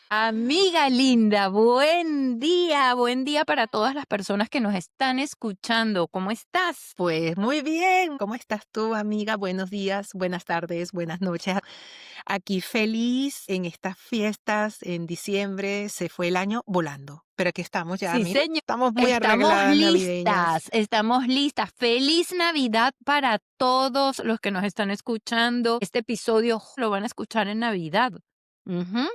Amiga linda, buen día para todas las personas que nos están escuchando. ¿Cómo estás? Pues muy bien, ¿cómo estás tú, amiga? Buenos días, buenas tardes, buenas noches. Aquí feliz en estas fiestas en diciembre, se fue el año volando, pero aquí estamos ya, Sí, mira, señor. estamos muy arregladas navideñas. Estamos listas. Feliz Navidad para todos los que nos están escuchando. Este episodio lo van a escuchar en Navidad. Ujú.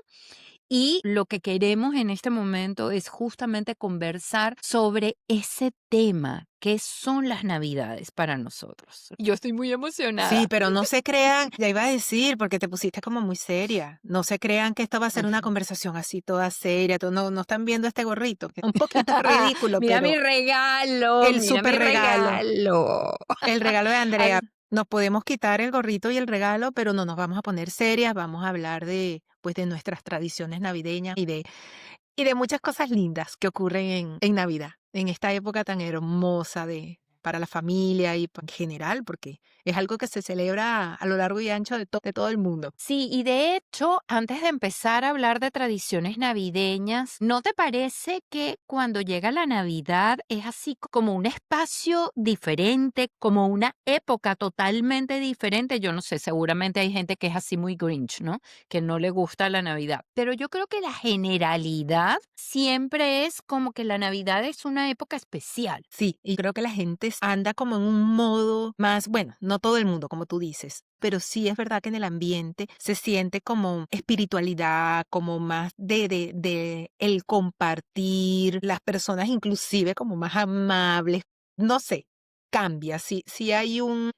Y lo que queremos en este momento es justamente conversar sobre ese tema, que son las Navidades para nosotros. Yo estoy muy Sí, emocionada. pero no se crean, ya iba a decir, porque te pusiste como muy seria, no se crean que esto va a ser una Ujú. conversación así toda seria, no están viendo este gorrito, que es un poquito ridículo, Mira mi pero regalo, el mira mi súper regalo. regalo. El regalo de Andrea. As- Nos podemos quitar el gorrito y el regalo, pero no nos vamos a poner serias, vamos a hablar de, pues, de nuestras tradiciones navideñas y de muchas cosas lindas que ocurren en Navidad, en esta época tan hermosa para la familia y en general, porque es algo que se celebra a lo largo y ancho de todo el mundo. Sí, y de hecho, antes de empezar a hablar de tradiciones navideñas, ¿no te parece que cuando llega la Navidad es así como un espacio diferente, como una época totalmente diferente? Yo no sé, seguramente hay gente que es así muy Grinch, ¿no? Que no le gusta la Navidad. Pero yo creo que la generalidad siempre es como que la Navidad es una época especial. Sí, y creo que la gente anda como en un modo más, bueno, no todo el mundo, como tú dices, pero sí es verdad que en el ambiente se siente como espiritualidad, como más de el compartir, las personas inclusive como más amables, no sé, cambia, sí hay un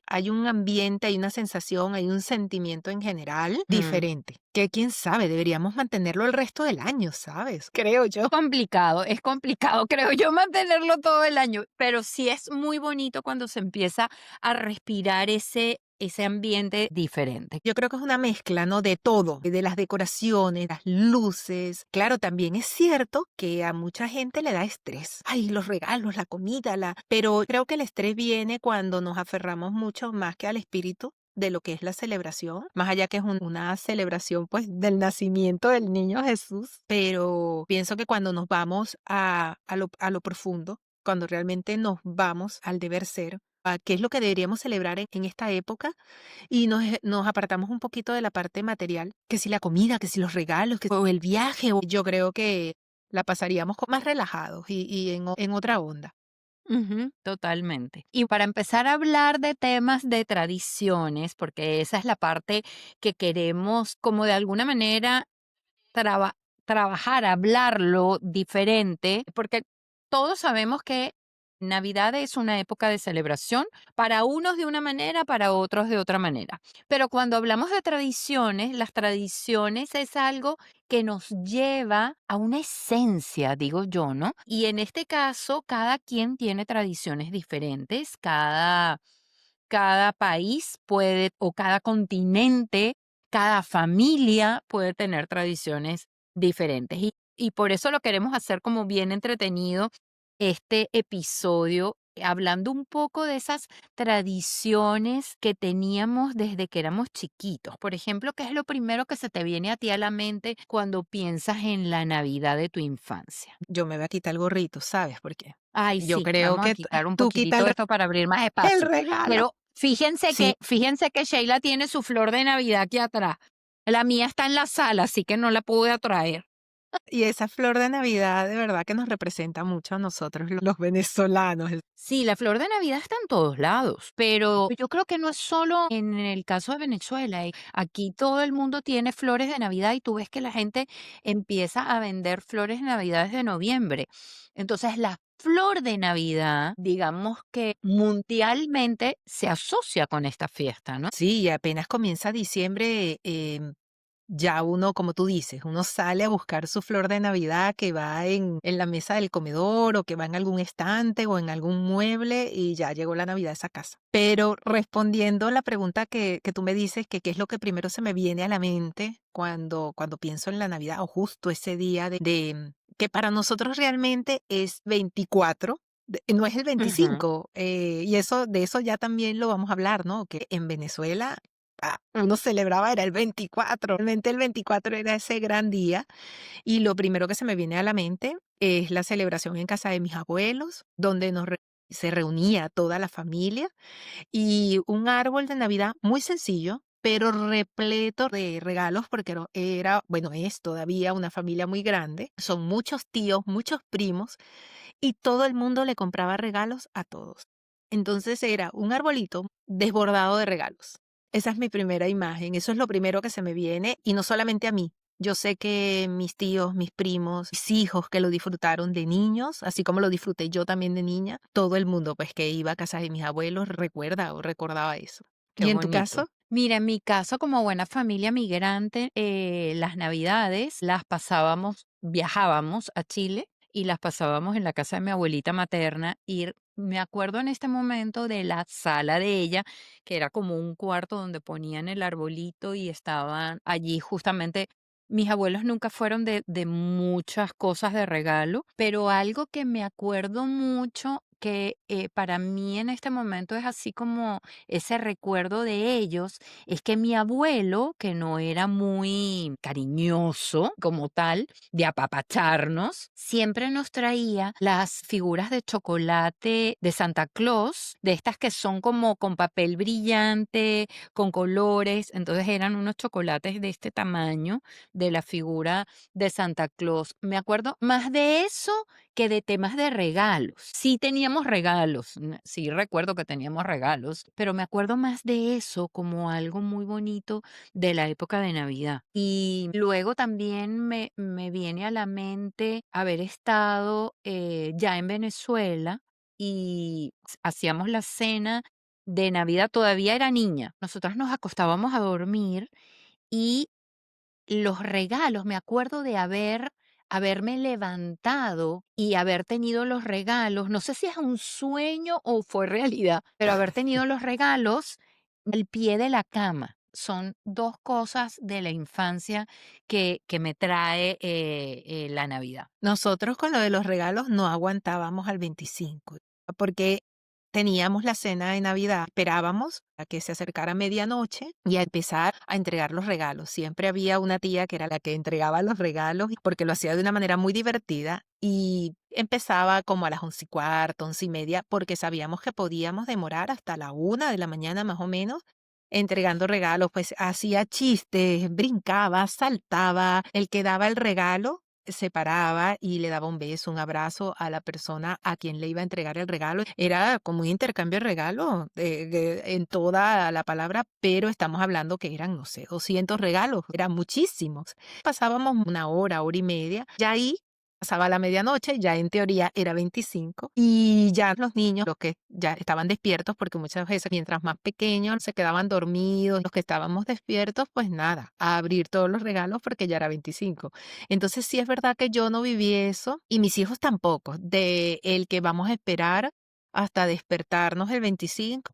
ambiente, hay una sensación, hay un sentimiento en general diferente, que quién sabe, deberíamos mantenerlo el resto del año, ¿sabes? Creo yo. Es complicado, creo yo, mantenerlo todo el año, pero sí es muy bonito cuando se empieza a respirar ese ambiente diferente. Yo creo que es una mezcla, ¿no? De todo, de las decoraciones, las luces. Claro, también es cierto que a mucha gente le da estrés. Ay, los regalos, la comida, pero creo que el estrés viene cuando nos aferramos mucho más que al espíritu de lo que es la celebración, más allá que es una celebración pues del nacimiento del niño Jesús, pero pienso que cuando nos vamos a lo profundo, cuando realmente nos vamos al deber ser, a qué es lo que deberíamos celebrar en esta época, y nos apartamos un poquito de la parte material, que si la comida, que si los regalos, o el viaje, o yo creo que la pasaríamos más relajados y en otra onda. Ujú, totalmente. Y para empezar a hablar de temas de tradiciones, porque esa es la parte que queremos como de alguna manera traba- trabajar, hablarlo diferente, porque todos sabemos que Navidad es una época de celebración, para unos de una manera, para otros de otra manera. Pero cuando hablamos de tradiciones, las tradiciones es algo que nos lleva a una esencia, digo yo, ¿no? Y en este caso, cada quien tiene tradiciones diferentes, cada país puede, o cada continente, cada familia puede tener tradiciones diferentes. Y por eso lo queremos hacer como bien entretenido este episodio, hablando un poco de esas tradiciones que teníamos desde que éramos chiquitos. Por ejemplo, ¿qué es lo primero que se te viene a ti a la mente cuando piensas en la Navidad de tu infancia? Yo me voy a quitar el gorrito, ¿sabes por qué? Ay, Yo sí, creo vamos a que quitar un tú quitas poquitito de esto para abrir más el espacio. regalo. Pero Sí, fíjense que Sheila tiene su flor de Navidad aquí atrás. La mía está en la sala, así que no la pude traer. y esa flor de Navidad de verdad que nos representa mucho a nosotros los venezolanos. Sí, la flor de Navidad está en todos lados, pero yo creo que no es solo en el caso de Venezuela. Aquí todo el mundo tiene flores de Navidad y tú ves que la gente empieza a vender flores de Navidad desde noviembre. Entonces, la flor de Navidad, digamos que mundialmente se asocia con esta fiesta, ¿no? Sí, y apenas comienza diciembre, ya uno, como tú dices, uno sale a buscar su flor de Navidad que va en la mesa del comedor o que va en algún estante o en algún mueble y ya llegó la Navidad a esa casa. Pero respondiendo la pregunta que tú me dices, que qué es lo que primero se me viene a la mente cuando pienso en la Navidad o justo ese día que para nosotros realmente es 24. No es el Ujú. 25, y de eso ya también lo vamos a hablar, ¿no? Que en Venezuela uno celebraba era el 24. Realmente el 24 era ese gran día y lo primero que se me viene a la mente es la celebración en casa de mis abuelos, donde se reunía toda la familia y un árbol de Navidad muy sencillo, pero repleto de regalos, porque bueno, es todavía una familia muy grande. Son muchos tíos, muchos primos, y todo el mundo le compraba regalos a todos. Entonces era un arbolito desbordado de regalos. Esa es mi primera imagen, eso es lo primero que se me viene, y no solamente a mí. Yo sé que mis tíos, mis primos, mis hijos que lo disfrutaron de niños, así como lo disfruté yo también de niña, todo el mundo pues que iba a casa de mis abuelos recuerda o recordaba eso. Qué ¿Y en tu bonito. caso? Mira, en mi caso, como buena familia migrante, las navidades las pasábamos, viajábamos a Chile y las pasábamos en la casa de mi abuelita materna. Y me acuerdo en este momento de la sala de ella, que era como un cuarto donde ponían el arbolito y estaban allí justamente. Mis abuelos nunca fueron de muchas cosas de regalo, pero algo que me acuerdo mucho que para mí en este momento es así como ese recuerdo de ellos, es que mi abuelo, que no era muy cariñoso como tal, de apapacharnos, siempre nos traía las figuras de chocolate de Santa Claus, de estas que son como con papel brillante, con colores, entonces eran unos chocolates de este tamaño, de la figura de Santa Claus. Me acuerdo más de eso que de temas de regalos. Sí teníamos regalos, sí recuerdo que teníamos regalos, pero me acuerdo más de eso como algo muy bonito de la época de Navidad. Y luego también me viene a la mente haber estado ya en Venezuela y hacíamos la cena de Navidad, todavía era niña. Nosotras nos acostábamos a dormir y los regalos, me acuerdo de haberme levantado y haber tenido los regalos, no sé si es un sueño o fue realidad, pero haber tenido los regalos al pie de la cama. Son 2 cosas de la infancia que me trae, la Navidad. Nosotros con lo de los regalos no aguantábamos al 25, porque teníamos la cena de Navidad, esperábamos a que se acercara medianoche y a empezar a entregar los regalos. Siempre había una tía que era la que entregaba los regalos porque lo hacía de una manera muy divertida y empezaba como a las 11:15, 11:30, porque sabíamos que podíamos demorar hasta la 1 de la mañana más o menos entregando regalos, pues hacía chistes, brincaba, saltaba, el que daba el regalo se paraba y le daba un beso, un abrazo a la persona a quien le iba a entregar el regalo. Era como un intercambio de regalo en toda la palabra, pero estamos hablando que eran, no sé, 200 regalos, eran muchísimos. Pasábamos una hora, hora y media, ya ahí pasaba la medianoche, ya en teoría era 25, y ya los niños, los que ya estaban despiertos, porque muchas veces mientras más pequeños se quedaban dormidos, los que estábamos despiertos, pues nada, a abrir todos los regalos porque ya era 25. Entonces sí es verdad que yo no viví eso y mis hijos tampoco, de el que vamos a esperar hasta despertarnos el 25,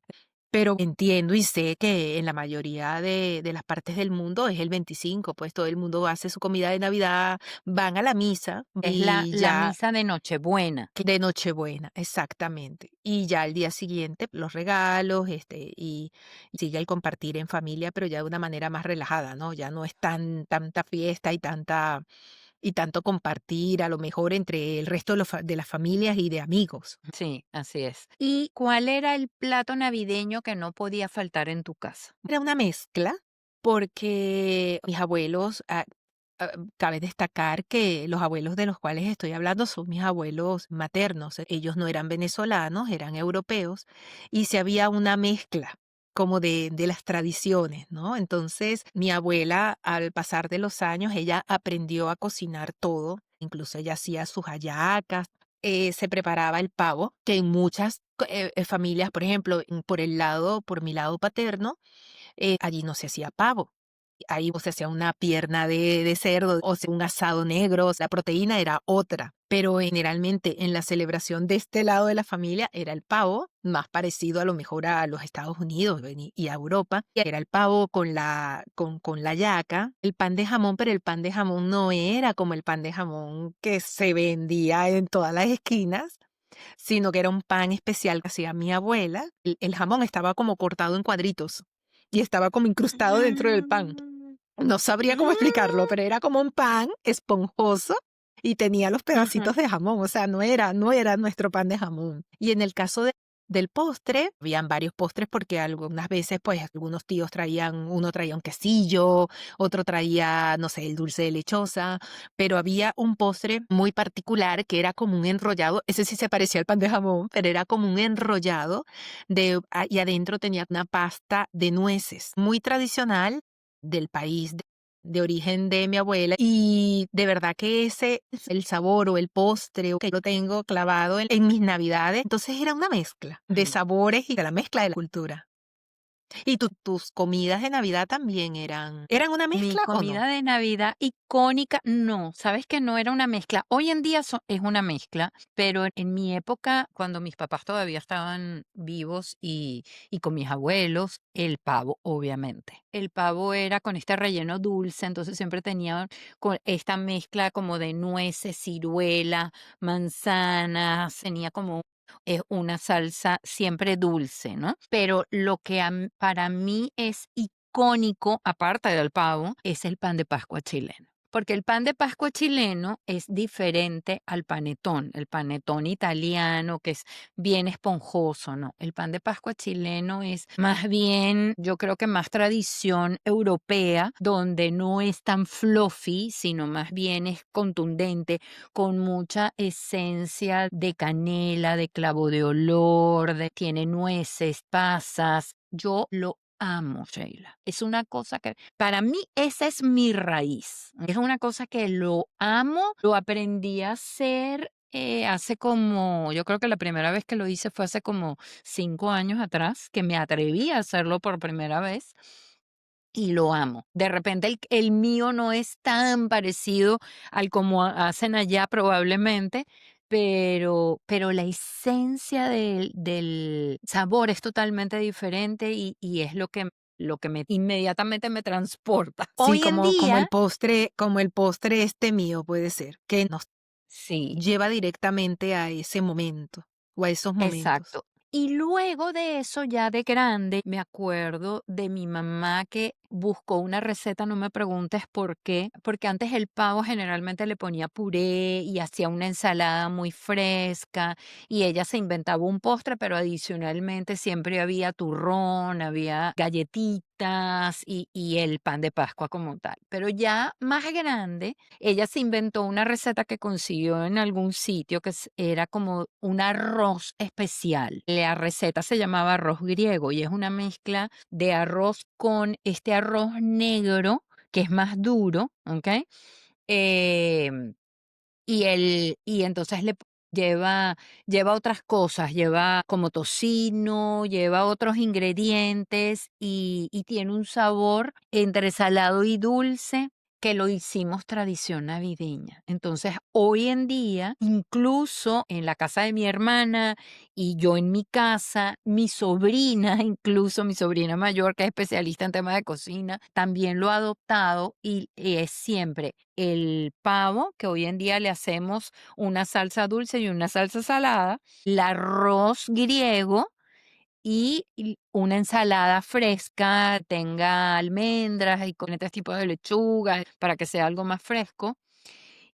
pero entiendo y sé que en la mayoría de las partes del mundo es el 25, pues todo el mundo hace su comida de Navidad, van a la misa Es la y la ya misa de Nochebuena. de Nochebuena, exactamente. Y ya al día siguiente los regalos, y sigue el compartir en familia, pero ya de una manera más relajada, ¿no? Ya no es tanta fiesta y tanto compartir, a lo mejor entre el resto de las familias y de amigos. Sí, así es. ¿Y cuál era el plato navideño que no podía faltar en tu casa? Era una mezcla, porque mis abuelos, cabe destacar que los abuelos de los cuales estoy hablando son mis abuelos maternos. Ellos no eran venezolanos, eran europeos, y si había una mezcla como de las tradiciones, ¿no? Entonces, mi abuela, al pasar de los años, ella aprendió a cocinar todo, incluso ella hacía sus hallacas, se preparaba el pavo, que en muchas familias, por ejemplo, por mi lado paterno, allí no se hacía pavo. Ahí o se hacía una pierna de cerdo o sea un asado negro, la proteína era otra. Pero generalmente en la celebración de este lado de la familia era el pavo, más parecido a lo mejor a los Estados Unidos y a Europa. Y era el pavo con la yaca, el pan de jamón, pero el pan de jamón no era como el pan de jamón que se vendía en todas las esquinas, sino que era un pan especial que hacía mi abuela. El jamón estaba como cortado en cuadritos y estaba como incrustado dentro del pan. Mm, No sabría cómo explicarlo, mm, pero era como un pan esponjoso y tenía los ujú. pedacitos de jamón, o sea, no era nuestro pan de jamón. Y en el caso del postre, habían varios postres porque algunas veces, pues, algunos tíos uno traía un quesillo, otro traía, no sé, el dulce de lechosa, pero había un postre muy particular que era como un enrollado, ese sí se parecía al pan de jamón, pero era como un enrollado y adentro tenía una pasta de nueces, muy tradicional del país de origen de mi abuela, y de verdad que ese es el sabor o el postre que yo tengo clavado en mis navidades. Entonces era una mezcla de Ay. sabores y de la mezcla de la cultura. ¿Y tus comidas de Navidad también eran una Mi mezcla o no? comida de Navidad icónica, no, sabes que no era una mezcla. Hoy en día es una mezcla, pero en mi época, cuando mis papás todavía estaban vivos y con mis abuelos, el pavo, obviamente. El pavo era con este relleno dulce, entonces siempre tenía con esta mezcla como de nueces, ciruela, manzanas, tenía como una salsa siempre dulce, ¿no? Pero lo que para mí es icónico, aparte del pavo, es el pan de Pascua chileno. Porque el pan de Pascua chileno es diferente al panetón, el panetón italiano que es bien esponjoso, ¿no? El pan de Pascua chileno es más bien, yo creo que más tradición europea, donde no es tan fluffy, sino más bien es contundente, con mucha esencia de canela, de clavo de olor, tiene nueces, pasas. Yo lo amo, Sheila. Es una cosa que, para mí, esa es mi raíz. Es una cosa que lo amo, lo aprendí a hacer. Hace como, yo creo que la primera vez que lo hice fue hace como 5 años atrás, que me atreví a hacerlo por primera vez y lo amo. De repente el mío no es tan parecido al como hacen allá probablemente, pero la esencia del sabor es totalmente diferente y es lo que inmediatamente me transporta. Sí, Hoy en como día, el postre este mío puede ser, que nos sí. lleva directamente a ese momento o a esos momentos. Exacto. Y luego de eso, ya de grande, me acuerdo de mi mamá que buscó una receta, no me preguntes por qué, porque antes el pavo generalmente le ponía puré y hacía una ensalada muy fresca y ella se inventaba un postre, pero adicionalmente siempre había turrón, había galletitas y el pan de Pascua como tal. Pero ya más grande, ella se inventó una receta que consiguió en algún sitio que era como un arroz especial. La receta se llamaba arroz griego y es una mezcla de arroz con este arroz negro que es más duro, ¿ok? Em, y entonces lleva otras cosas, lleva como tocino, lleva otros ingredientes y tiene un sabor entre salado y dulce que lo hicimos tradición navideña. Entonces, hoy en día, incluso en la casa de mi hermana y yo en mi casa, mi sobrina, incluso mi sobrina mayor, que es especialista en temas de cocina, también lo ha adoptado y es siempre el pavo, que hoy en día le hacemos una salsa dulce y una salsa salada, el arroz griego y una ensalada fresca, tenga almendras y con diferentes tipos de lechuga para que sea algo más fresco.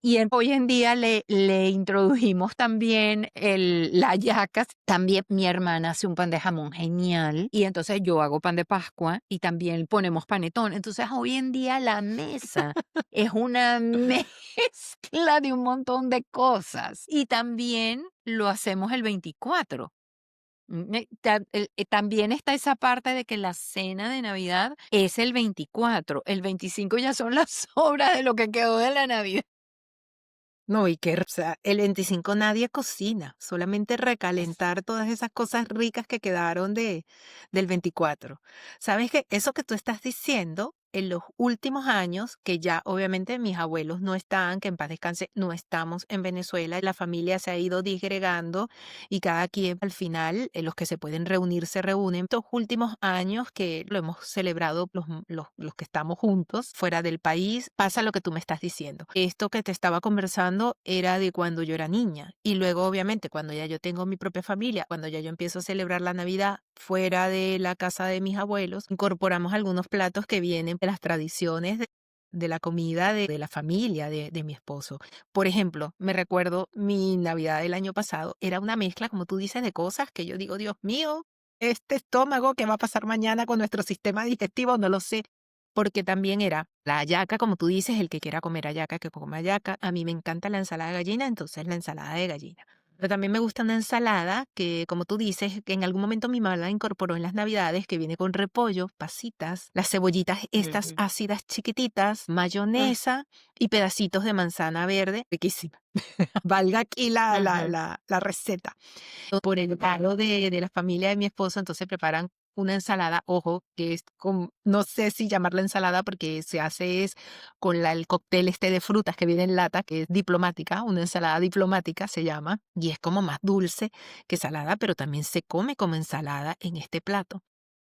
Y hoy en día le introdujimos también la hallacas. También mi hermana hace un pan de jamón genial y entonces yo hago pan de Pascua y también ponemos panetón. Entonces hoy en día la mesa es una mezcla de un montón de cosas y también lo hacemos el 24. También está esa parte de que la cena de Navidad es el 24. El 25 ya son las sobras de lo que quedó de la Navidad. No, o sea, el 25 nadie cocina, solamente recalentar todas esas cosas ricas que quedaron del 24. ¿Sabes qué? Eso que tú estás diciendo en los últimos años, que ya obviamente mis abuelos no están, que en paz descanse, no estamos en Venezuela, la familia se ha ido disgregando y cada quien al final, los que se pueden reunir se reúnen. Estos últimos años que lo hemos celebrado los que estamos juntos fuera del país, pasa lo que tú me estás diciendo. Esto que te estaba conversando era de cuando yo era niña y luego obviamente cuando ya yo tengo mi propia familia, cuando ya yo empiezo a celebrar la Navidad fuera de la casa de mis abuelos, incorporamos algunos platos que vienen de las tradiciones de la comida de la familia de mi esposo. Por ejemplo, me recuerdo mi Navidad del año pasado, era una mezcla, como tú dices, de cosas que yo digo, Dios mío, este estómago, ¿qué va a pasar mañana con nuestro sistema digestivo? No lo sé. Porque también era la hallaca, como tú dices, el que quiera comer hallaca, que coma hallaca. A mí me encanta la ensalada de gallina, entonces la ensalada de gallina. Pero también me gusta una ensalada que, como tú dices, que en algún momento mi mamá la incorporó en las Navidades, que viene con repollo, pasitas, las cebollitas estas Ujú. ácidas chiquititas, Mm, mayonesa y pedacitos de manzana verde, riquísima. Valga aquí ujú. la receta. Por el lado de la familia de mi esposo, entonces preparan una ensalada, ojo, que es con, no sé si llamarla ensalada porque se hace es con el cóctel este de frutas que viene en lata, que es diplomática, una ensalada diplomática se llama, y es como más dulce que salada, pero también se come como ensalada en este plato.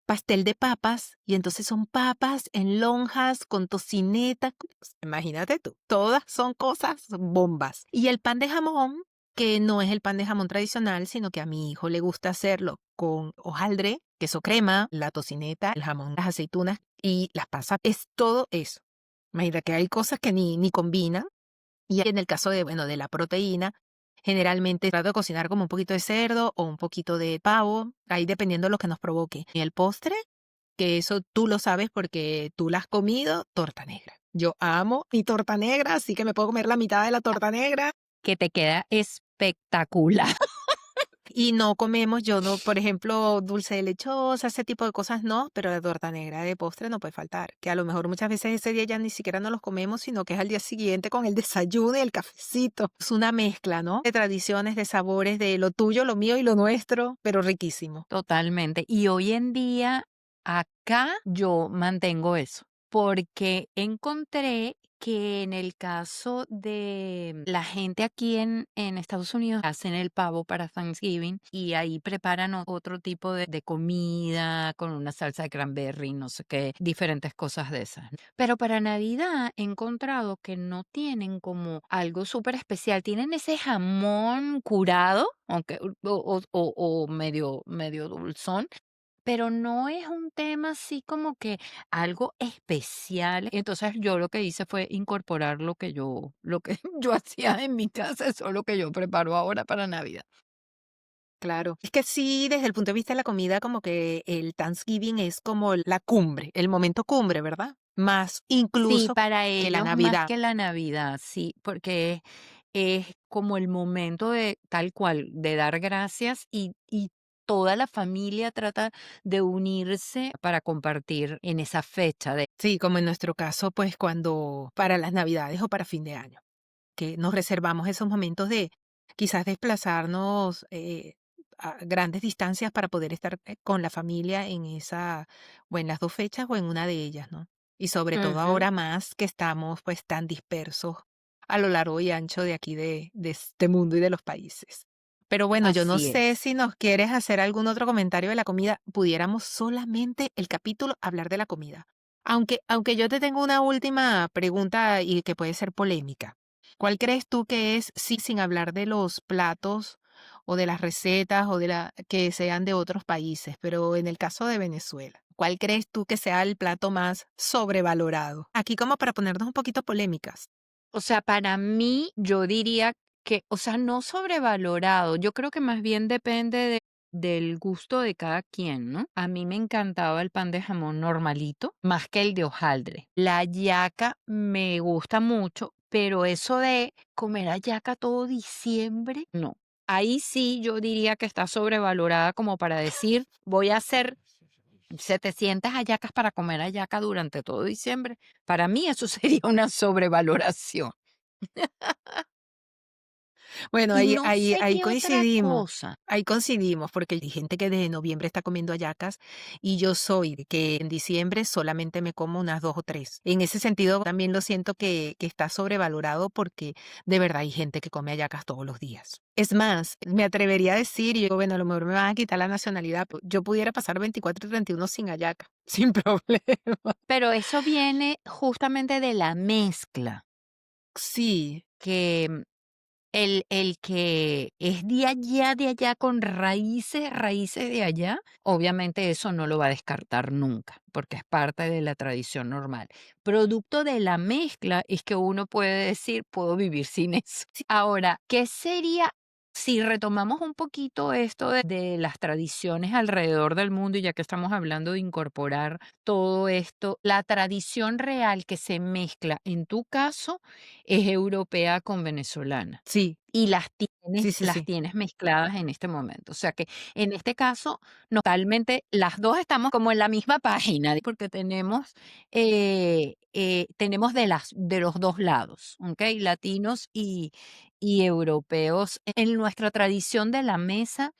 Pastel de papas, y entonces son papas en lonjas con tocineta, pues, imagínate tú, todas son cosas bombas. Y el pan de jamón, que no es el pan de jamón tradicional, sino que a mi hijo le gusta hacerlo con hojaldre, queso crema, la tocineta, el jamón, las aceitunas y las pasas, es todo eso. Imagínate que hay cosas que ni combinan, y en el caso de, bueno, de la proteína, generalmente trato de cocinar como un poquito de cerdo o un poquito de pavo, ahí dependiendo de lo que nos provoque. Y el postre, que eso tú lo sabes porque tú la has comido, torta negra. Yo amo mi torta negra, así que me puedo comer la mitad de la torta negra. Que te queda espectacular. Y no comemos, yo no, por ejemplo, dulce de lechosa, ese tipo de cosas no, pero la torta negra de postre no puede faltar. Que a lo mejor muchas veces ese día ya ni siquiera nos los comemos, sino que es al día siguiente con el desayuno y el cafecito. Es una mezcla, ¿no? De tradiciones, de sabores, de lo tuyo, lo mío y lo nuestro, pero riquísimo. Totalmente. Y hoy en día, acá yo mantengo eso, porque encontré que en el caso de la gente aquí en Estados Unidos hacen el pavo para Thanksgiving y ahí preparan otro tipo de comida con una salsa de cranberry, no sé qué, diferentes cosas de esas. Pero para Navidad he encontrado que no tienen como algo súper especial, tienen ese jamón curado, aunque o medio dulzón, pero no es un tema así como que algo especial. Entonces, yo lo que hice fue incorporar lo que yo hacía en mi casa, eso es lo que yo preparo ahora para Navidad. Claro. Es que sí, desde el punto de vista de la comida, como que el Thanksgiving es como la cumbre, el momento cumbre, ¿verdad? Más Sí, incluso para que la ellos más Navidad. que la Navidad, sí, porque es como el momento de tal cual, de dar gracias y toda la familia trata de unirse para compartir en esa fecha de Sí, como en nuestro caso, pues cuando para las Navidades o para fin de año, que nos reservamos esos momentos de quizás desplazarnos a grandes distancias para poder estar con la familia en esa, o en las dos fechas o en una de ellas, ¿no? Y sobre todo Ujú, ahora más que estamos pues tan dispersos a lo largo y ancho de aquí de este mundo y de los países. Pero bueno, yo no así sé es. si nos quieres hacer algún otro comentario de la comida. Pudiéramos solamente el capítulo hablar de la comida. Aunque yo te tengo una última pregunta y que puede ser polémica. ¿Cuál crees tú que es, sí, sin hablar de los platos o de las recetas o de la que sean de otros países, pero en el caso de Venezuela, cuál crees tú que sea el plato más sobrevalorado? Aquí como para ponernos un poquito polémicas. O sea, para mí, yo diría que, o sea, no sobrevalorado. Yo creo que más bien depende del gusto de cada quien, ¿no? A mí me encantaba el pan de jamón normalito, más que el de hojaldre. La hallaca me gusta mucho, pero eso de comer hallaca todo diciembre, no. Ahí sí yo diría que está sobrevalorada como para decir, voy a hacer 700 hallacas para comer hallaca durante todo diciembre. Para mí eso sería una sobrevaloración. Bueno, Y ahí no ahí sé ahí qué otra coincidimos, cosa. ahí coincidimos, porque hay gente que desde noviembre está comiendo hallacas, y yo soy de que en diciembre solamente me como unas 2 o 3. En ese sentido, también lo siento que está sobrevalorado, porque de verdad hay gente que come hallacas todos los días. Es más, me atrevería a decir, y yo, bueno, a lo mejor me van a quitar la nacionalidad, yo pudiera pasar 24 y 31 sin hallaca, sin problema. Pero eso viene justamente de la mezcla, Sí, que el que es de allá, con raíces, raíces de allá, obviamente eso no lo va a descartar nunca, porque es parte de la tradición normal. Producto de la mezcla es que uno puede decir, puedo vivir sin eso. sí, Ahora, ¿qué sería si retomamos un poquito esto de las tradiciones alrededor del mundo, y ya que estamos hablando de incorporar todo esto, la tradición real que se mezcla en tu caso es europea con venezolana? sí, Y sí, sí, las sí. tienes mezcladas en este momento. O sea que en este caso, no, totalmente las 2 estamos como en la misma página, porque tenemos de los 2 lados, ¿okey? Latinos y europeos en nuestra tradición de la mesa,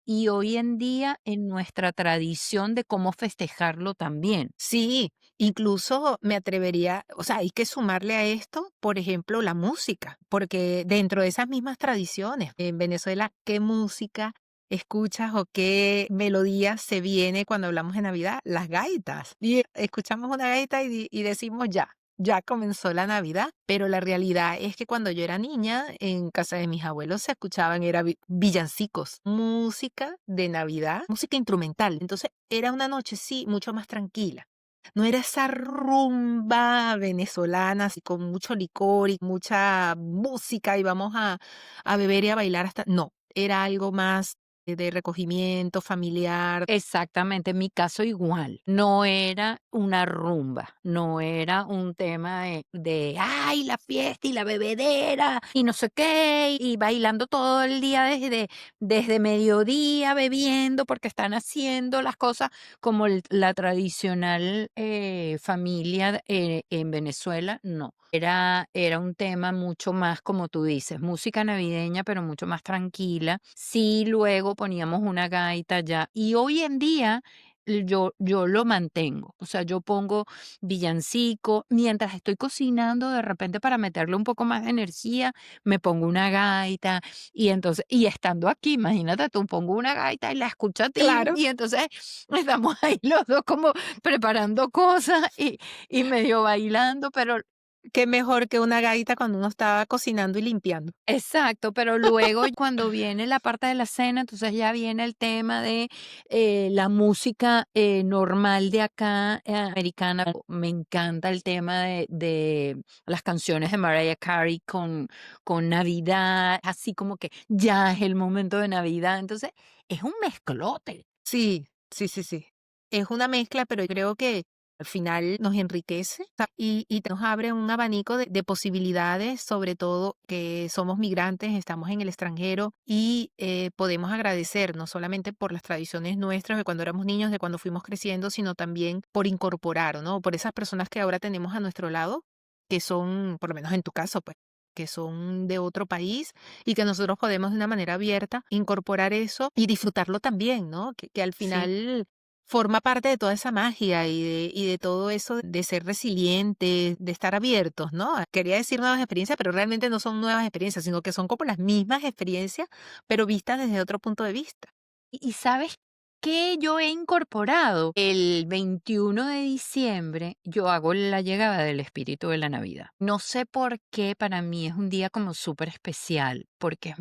y hoy en día en nuestra tradición de cómo festejarlo también. Sí, incluso me atrevería, o sea, hay que sumarle a esto, por ejemplo, la música, porque dentro de esas mismas tradiciones, en Venezuela, ¿qué música escuchas o qué melodía se viene cuando hablamos de Navidad? Las gaitas. Y escuchamos una gaita y decimos ya. Ya comenzó la Navidad, pero la realidad es que cuando yo era niña, en casa de mis abuelos se escuchaban, era villancicos, música de Navidad, música instrumental. Entonces era una noche, sí, mucho más tranquila. No era esa rumba venezolana, así con mucho licor y mucha música y vamos a beber y a bailar hasta no, era algo más de recogimiento familiar. Exactamente, en mi caso igual. No era una rumba, no era un tema ay, la fiesta y la bebedera y no sé qué, y bailando todo el día desde mediodía, bebiendo porque están haciendo las cosas como la tradicional familia en Venezuela, no. Era un tema mucho más, como tú dices, música navideña, pero mucho más tranquila. Sí, luego poníamos una gaita ya. Y hoy en día yo lo mantengo. O sea, yo pongo villancico. Mientras estoy cocinando, de repente para meterle un poco más de energía, me pongo una gaita. Y entonces, y estando aquí, imagínate tú, pongo una gaita y la escucho a ti. Claro, Y entonces estamos ahí los dos como preparando cosas y medio bailando, pero qué mejor que una gaita cuando uno estaba cocinando y limpiando. exacto, pero luego cuando viene la parte de la cena, entonces ya viene el tema de la música normal de acá, americana. Me encanta el tema de las canciones de Mariah Carey con Navidad, así como que ya es el momento de Navidad. Entonces es un mezclote. Sí, sí, sí, sí. Es una mezcla, pero yo creo que al final nos enriquece, y nos abre un abanico de posibilidades, sobre todo que somos migrantes, estamos en el extranjero y podemos agradecer no solamente por las tradiciones nuestras de cuando éramos niños, de cuando fuimos creciendo, sino también por incorporar, ¿no? Por esas personas que ahora tenemos a nuestro lado, que son, por lo menos en tu caso, pues, que son de otro país y que nosotros podemos de una manera abierta incorporar eso y disfrutarlo también, ¿no? Que al Sí. final forma parte de toda esa magia y de todo eso de ser resilientes, de estar abiertos, ¿no? Quería decir nuevas experiencias, pero realmente no son nuevas experiencias, sino que son como las mismas experiencias, pero vistas desde otro punto de vista. Y sabes qué yo he incorporado. El 21 de diciembre yo hago la llegada del espíritu de la Navidad. No sé por qué para mí es un día como súper especial, porque es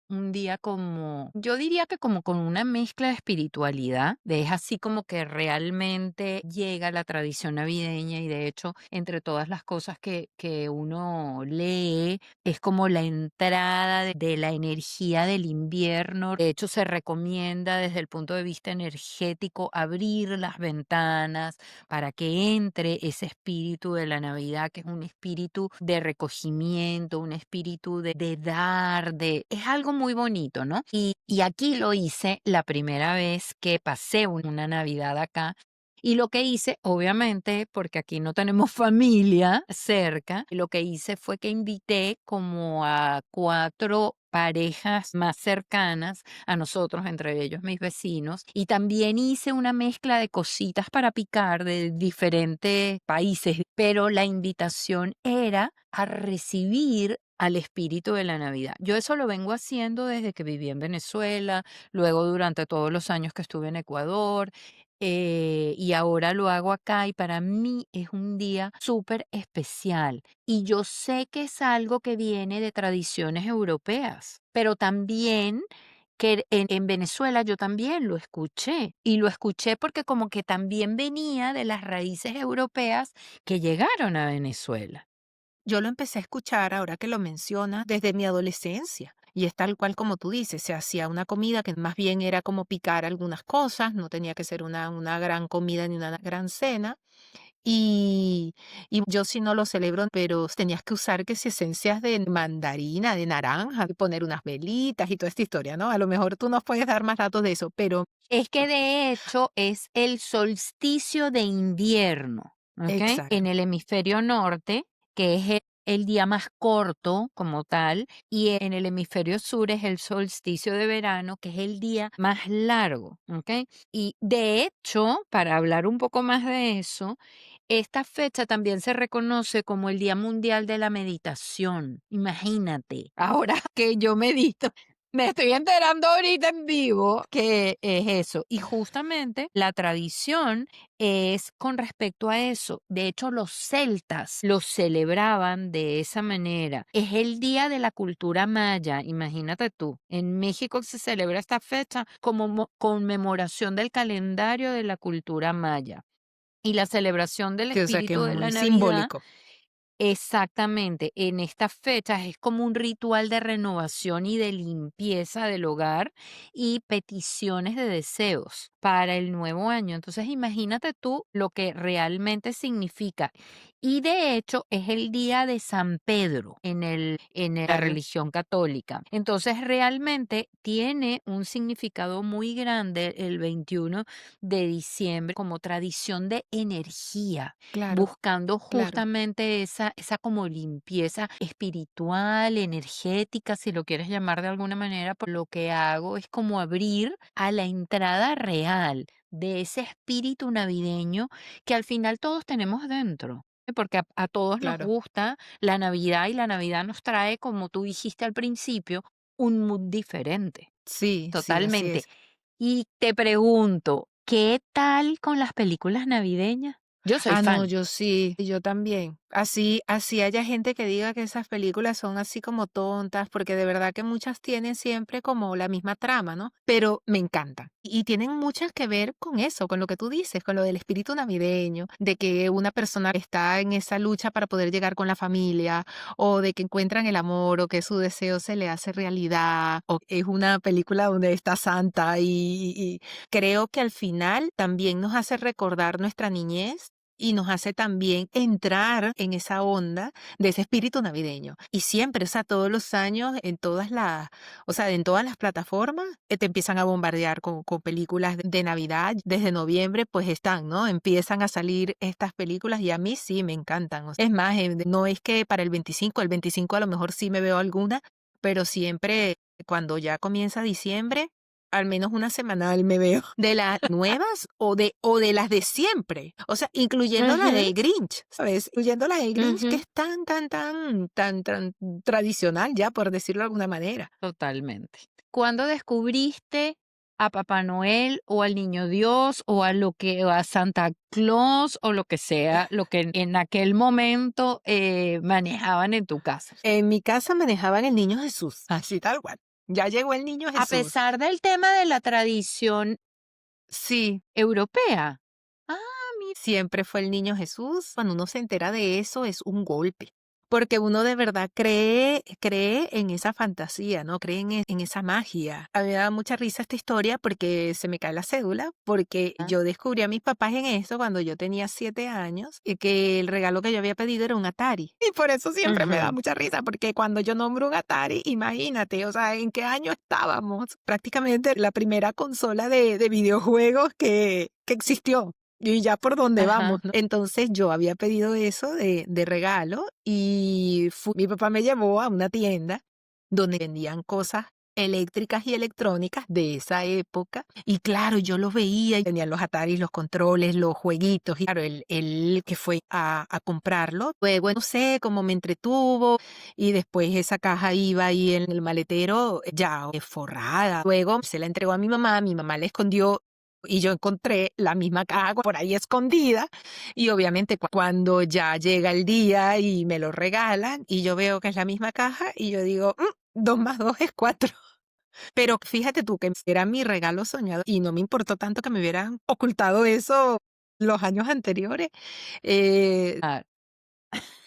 un día como, yo diría que como con una mezcla de espiritualidad, es así como que realmente llega la tradición navideña, y de hecho entre todas las cosas que uno lee, es como la entrada de la energía del invierno. De hecho, se recomienda desde el punto de vista energético abrir las ventanas para que entre ese espíritu de la Navidad, que es un espíritu de recogimiento, un espíritu de dar, es algo muy bonito, ¿no? Y aquí lo hice la primera vez que pasé una Navidad acá. Y lo que hice, obviamente, porque aquí no tenemos familia cerca, lo que hice fue que invité como a 4 parejas más cercanas a nosotros, entre ellos mis vecinos, y también hice una mezcla de cositas para picar de diferentes países, pero la invitación era a recibir al espíritu de la Navidad. Yo eso lo vengo haciendo desde que viví en Venezuela, luego durante todos los años que estuve en Ecuador, y ahora lo hago acá y para mí es un día súper especial. Y yo sé que es algo que viene de tradiciones europeas, pero también que en Venezuela yo también lo escuché y lo escuché porque como que también venía de las raíces europeas que llegaron a Venezuela. Yo lo empecé a escuchar ahora que lo mencionas desde mi adolescencia. Y es tal cual como tú dices, se hacía una comida que más bien era como picar algunas cosas, no tenía que ser una gran comida ni una gran cena. Y, y yo sí no lo celebro, pero tenías que usar que si esencias de mandarina, de naranja, y poner unas velitas y toda esta historia, ¿no? A lo mejor tú nos puedes dar más datos de eso, pero Es que de hecho es el solsticio de invierno, ¿ok? En exacto, el hemisferio norte, que es el día más corto como tal, y en el hemisferio sur es el solsticio de verano, que es el día más largo, ¿ok? Y de hecho, para hablar un poco más de eso, esta fecha también se reconoce como el Día Mundial de la Meditación. Imagínate, ahora que yo medito. Me estoy enterando ahorita en vivo que es eso. Y justamente la tradición es con respecto a eso. De hecho, los celtas lo celebraban de esa manera. Es el día de la cultura maya, imagínate tú. En México se celebra esta fecha como conmemoración del calendario de la cultura maya. Y la celebración del que, o sea, que es espíritu de la muy Navidad. simbólico. Exactamente, en estas fechas es como un ritual de renovación y de limpieza del hogar y peticiones de deseos para el nuevo año. Entonces, imagínate tú lo que realmente significa. Y de hecho, es el día de San Pedro en la Claro, religión católica. Entonces, realmente tiene un significado muy grande el 21 de diciembre como tradición de energía claro, buscando claro, justamente esa como limpieza espiritual, energética, si lo quieres llamar de alguna manera, por lo que hago es como abrir a la entrada real de ese espíritu navideño que al final todos tenemos dentro. Porque a todos nos claro. gusta la Navidad y la Navidad nos trae, como tú dijiste al principio, un mood diferente, Sí, sí, así totalmente. es. Y te pregunto, ¿qué tal con las películas navideñas? Yo soy Ah, no, fan. yo sí, y yo también. Así haya gente que diga que esas películas son así como tontas, porque de verdad que muchas tienen siempre como la misma trama, ¿no? Pero me encantan. Y tienen muchas que ver con eso, con lo que tú dices, con lo del espíritu navideño, de que una persona está en esa lucha para poder llegar con la familia, o de que encuentran el amor, o que su deseo se le hace realidad, o es una película donde está Santa y creo que al final también nos hace recordar nuestra niñez y nos hace también entrar en esa onda de ese espíritu navideño. Y siempre, o sea, todos los años, o sea, en todas las plataformas, te empiezan a bombardear con películas de Navidad. Desde noviembre, pues están, ¿no? Empiezan a salir estas películas y a mí sí me encantan. O sea, es más, no es que para el 25 a lo mejor sí me veo alguna, pero siempre cuando ya comienza diciembre, al menos una semanal me veo. ¿De las nuevas o de las de siempre? O sea, incluyendo la Ujú, del Grinch, ¿sabes? Incluyendo la del Grinch, que ujú, es tan tradicional ya, por decirlo de alguna manera. totalmente. ¿Cuándo descubriste a Papá Noel o al Niño Dios o a Santa Claus o lo que sea, lo que en aquel momento manejaban en tu casa? En mi casa manejaban el niño Jesús, así tal cual. Ya llegó el niño A Jesús. pesar del tema de la tradición Sí, europea. Ah, mira. siempre fue el niño Jesús. Cuando uno se entera de eso es un golpe, porque uno de verdad cree en esa fantasía, ¿no? Cree en esa magia. A mí me da mucha risa esta historia porque se me cae la cédula, porque yo descubrí a mis papás en eso cuando yo tenía 7 años y que el regalo que yo había pedido era un Atari. Y por eso siempre me da Ujú. mucha risa, porque cuando yo nombro un Atari, imagínate, o sea, ¿en qué año estábamos? Prácticamente la primera consola de videojuegos que existió. y ya por dónde vamos, Ajá. ¿no? Entonces yo había pedido eso de regalo y mi papá me llevó a una tienda donde vendían cosas eléctricas y electrónicas de esa época. Y claro, yo los veía y tenían los Ataris, los controles, los jueguitos. Y claro, él que fue a comprarlo, luego no sé cómo me entretuvo y después esa caja iba ahí en el maletero ya forrada. Luego se la entregó a mi mamá la escondió y yo encontré la misma caja por ahí escondida y obviamente cuando ya llega el día y me lo regalan y yo veo que es la misma caja y yo digo, 2 más 2 es 4. Pero fíjate tú que era mi regalo soñado y no me importó tanto que me hubieran ocultado eso los años anteriores. Eh, Ah,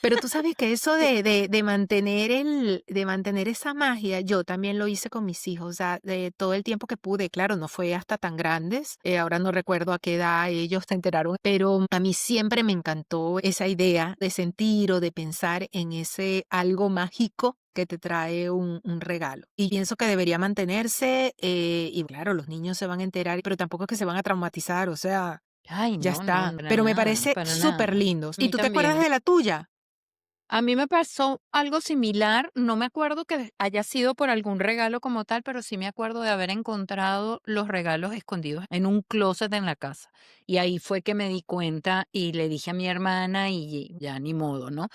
pero tú sabes que eso de mantener de mantener esa magia, yo también lo hice con mis hijos, o sea, de todo el tiempo que pude, claro, no fue hasta tan grandes, ahora no recuerdo a qué edad ellos se enteraron, pero a mí siempre me encantó esa idea de sentir o de pensar en ese algo mágico que te trae un regalo. Y pienso que debería mantenerse, y claro, los niños se van a enterar, pero tampoco es que se van a traumatizar, o sea, ay, ya no, no, está. para Pero me nada, parece para súper nada. lindo. A ¿Y mí tú te acuerdas también. de la tuya? A mí me pasó algo similar, no me acuerdo que haya sido por algún regalo como tal, pero sí me acuerdo de haber encontrado los regalos escondidos en un closet en la casa. Y ahí fue que me di cuenta y le dije a mi hermana y ya ni modo, ¿no?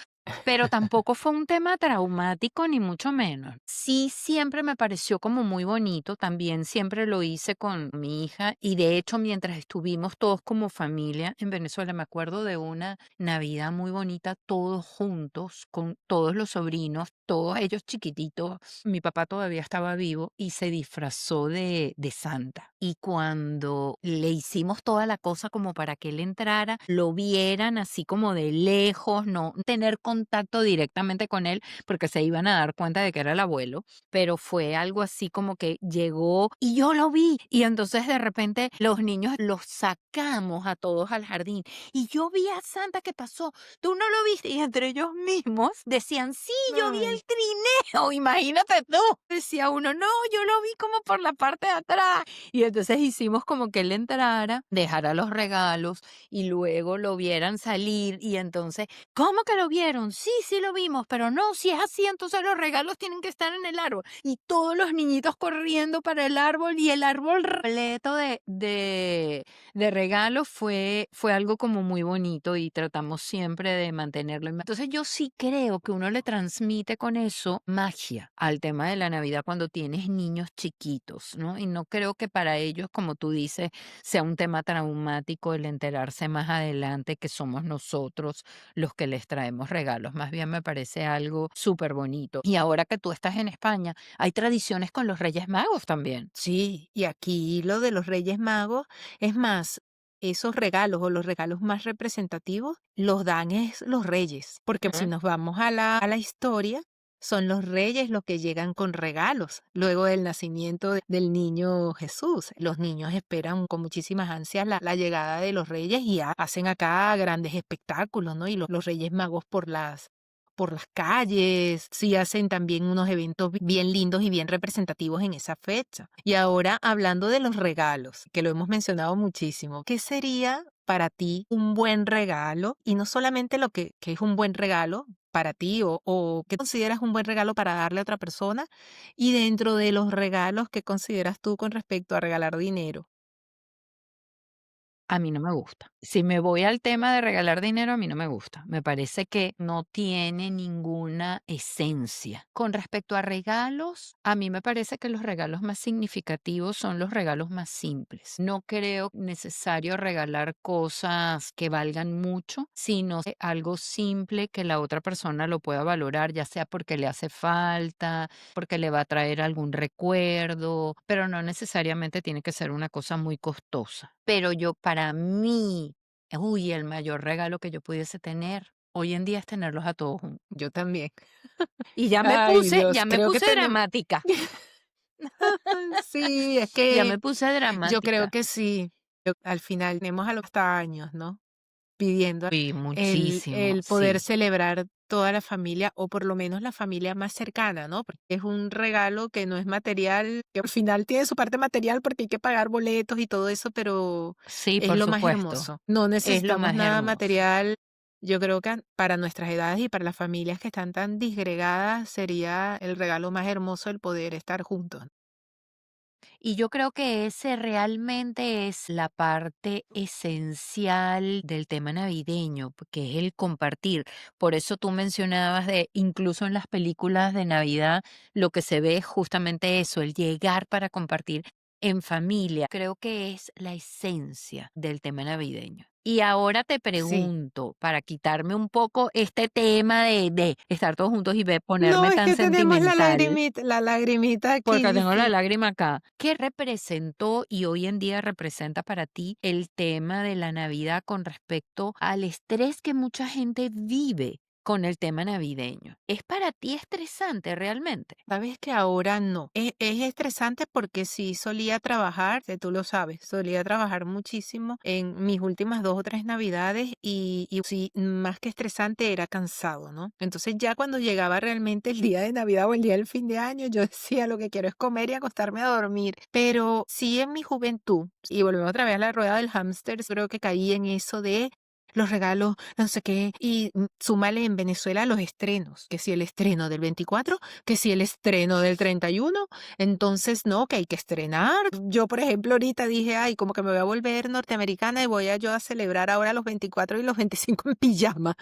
Pero tampoco fue un tema traumático, ni mucho menos. Sí, siempre me pareció como muy bonito, también siempre lo hice con mi hija y de hecho mientras estuvimos todos como familia en Venezuela, me acuerdo de una Navidad muy bonita, todos juntos, con todos los sobrinos, todos ellos chiquititos. Mi papá todavía estaba vivo y se disfrazó de Santa. Y cuando le hicimos toda la cosa como para que él entrara, lo vieran así como de lejos, no tener contacto directamente con él, porque se iban a dar cuenta de que era el abuelo, pero fue algo así como que llegó y yo lo vi. Y entonces de repente los niños los sacamos a todos al jardín y yo vi a Santa que pasó, tú no lo viste. Y entre ellos mismos decían, sí, yo vi Ay. el trineo, imagínate tú. Decía uno, no, yo lo vi como por la parte de atrás. Y entonces hicimos como que él entrara, dejara los regalos y luego lo vieran salir y entonces, ¿cómo que lo vieron? Sí, sí lo vimos, pero no, si es así, entonces los regalos tienen que estar en el árbol. Y todos los niñitos corriendo para el árbol y el árbol repleto de regalos fue algo como muy bonito y tratamos siempre de mantenerlo. Entonces yo sí creo que uno le transmite con eso magia al tema de la Navidad cuando tienes niños chiquitos, ¿no? Y no creo que para ellos, como tú dices, sea un tema traumático el enterarse más adelante que somos nosotros los que les traemos regalos. Más bien me parece algo súper bonito. Y ahora que tú estás en España, hay tradiciones con los Reyes Magos también. Sí, y aquí lo de los Reyes Magos, es más, esos regalos o los regalos más representativos los dan es los reyes, porque si ¿Mm? nos vamos a la historia, son los reyes los que llegan con regalos luego del nacimiento del niño Jesús. Los niños esperan con muchísimas ansias la llegada de los reyes y hacen acá grandes espectáculos, ¿no? Y los Reyes Magos por las calles, sí hacen también unos eventos bien lindos y bien representativos en esa fecha. Y ahora hablando de los regalos, que lo hemos mencionado muchísimo, ¿qué sería para ti un buen regalo? Y no solamente lo que es un buen regalo para ti o qué consideras un buen regalo para darle a otra persona. Y dentro de los regalos, ¿qué consideras tú con respecto a regalar dinero? A mí no me gusta. Si me voy al tema de regalar dinero, a mí no me gusta. Me parece que no tiene ninguna esencia. Con respecto a regalos, a mí me parece que los regalos más significativos son los regalos más simples. No creo necesario regalar cosas que valgan mucho, sino algo simple que la otra persona lo pueda valorar, ya sea porque le hace falta, porque le va a traer algún recuerdo, pero no necesariamente tiene que ser una cosa muy costosa. Pero yo, para mí, uy, el mayor regalo que yo pudiese tener hoy en día es tenerlos a todos juntos. Yo también. Y Ay, Dios, ya me creo que puse tenemos. dramática, Sí, es ya que me puse yo creo dramática. que sí. Al final tenemos a los hasta años, ¿no? Pidiendo Sí, el muchísimo, poder sí. celebrar toda la familia o por lo menos la familia más cercana, ¿no? Porque es un regalo que no es material, que al final tiene su parte material porque hay que pagar boletos y todo eso, pero Sí, es por lo más supuesto. hermoso. No Es lo necesitamos más nada hermoso. material. Yo creo que para nuestras edades y para las familias que están tan disgregadas sería el regalo más hermoso el poder estar juntos. Y yo creo que ese realmente es la parte esencial del tema navideño, que es el compartir. Por eso tú mencionabas de, incluso en las películas de Navidad, lo que se ve es justamente eso, el llegar para compartir en familia. Creo que es la esencia del tema navideño. Y ahora te Sí. pregunto, para quitarme un poco este tema de estar todos juntos y No, ponerme es tan que tenemos sentimental, la lagrimita porque aquí, tengo la sí. lágrima acá. ¿Qué representó y hoy en día representa para ti el tema de la Navidad con respecto al estrés que mucha gente vive con el tema navideño? ¿Es para ti estresante realmente? Sabes que ahora no. Es estresante porque sí solía trabajar, tú lo sabes, solía trabajar muchísimo en mis últimas 2 o 3 navidades y sí, más que estresante era cansado, ¿no? Entonces ya cuando llegaba realmente el día de Navidad o el día del fin de año, yo decía lo que quiero es comer y acostarme a dormir. Pero sí en mi juventud, y volvemos otra vez a la rueda del hámster, creo que caí en eso de los regalos, no sé qué, y súmale en Venezuela los estrenos, que si el estreno del 24, que si el estreno del 31, entonces no, que hay que estrenar. Yo, por ejemplo, ahorita dije, ay, como que me voy a volver norteamericana y voy a yo a celebrar ahora los 24 y los 25 en pijama,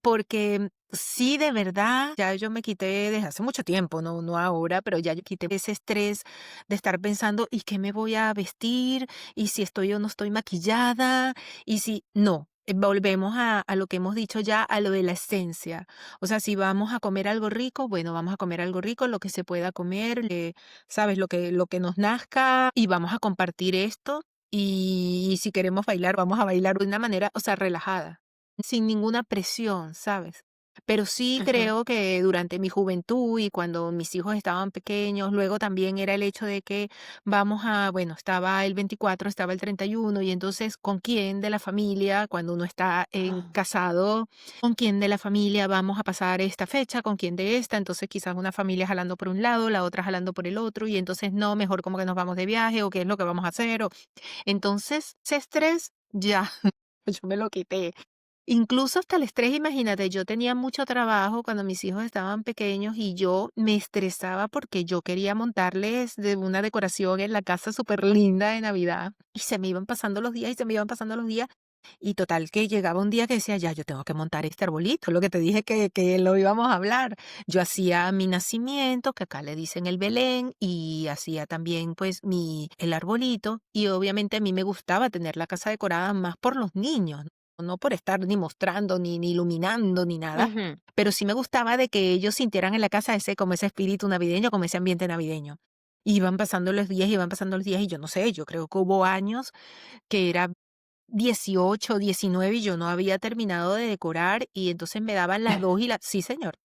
porque sí, de verdad, ya yo me quité desde hace mucho tiempo, no ahora, pero ya yo quité ese estrés de estar pensando, ¿y qué me voy a vestir? ¿Y si estoy o no estoy maquillada? Y si no. Volvemos a lo que hemos dicho ya, a lo de la esencia. O sea, si vamos a comer algo rico, bueno, vamos a comer algo rico, lo que se pueda comer, ¿sabes? Lo que nos nazca y vamos a compartir esto. Y si queremos bailar, vamos a bailar de una manera, o sea, relajada, sin ninguna presión, ¿sabes? Pero sí Ujú. creo que durante mi juventud y cuando mis hijos estaban pequeños, luego también era el hecho de que bueno, estaba el 24, estaba el 31 y entonces, ¿con quién de la familia, cuando uno está casado, con quién de la familia vamos a pasar esta fecha, con quién de esta? Entonces, quizás una familia jalando por un lado, la otra jalando por el otro, y entonces no, mejor como que nos vamos de viaje o qué es lo que vamos a hacer. Entonces, ese estrés ya, yo me lo quité. Incluso hasta el estrés, imagínate, yo tenía mucho trabajo cuando mis hijos estaban pequeños y yo me estresaba porque yo quería montarles de una decoración en la casa súper linda de Navidad y se me iban pasando los días y se me iban pasando los días y total que llegaba un día que decía, ya, yo tengo que montar este arbolito, lo que te dije que lo íbamos a hablar. Yo hacía mi nacimiento, que acá le dicen el Belén, y hacía también pues el arbolito y obviamente a mí me gustaba tener la casa decorada más por los niños, no por estar ni mostrando, ni iluminando, ni nada, Ujú. pero sí me gustaba de que ellos sintieran en la casa ese, como ese espíritu navideño, como ese ambiente navideño. Iban pasando los días, iban pasando los días, y yo no sé, yo creo que hubo años que era 18, 19 y yo no había terminado de decorar, y entonces me daban las 2 y las sí, señor.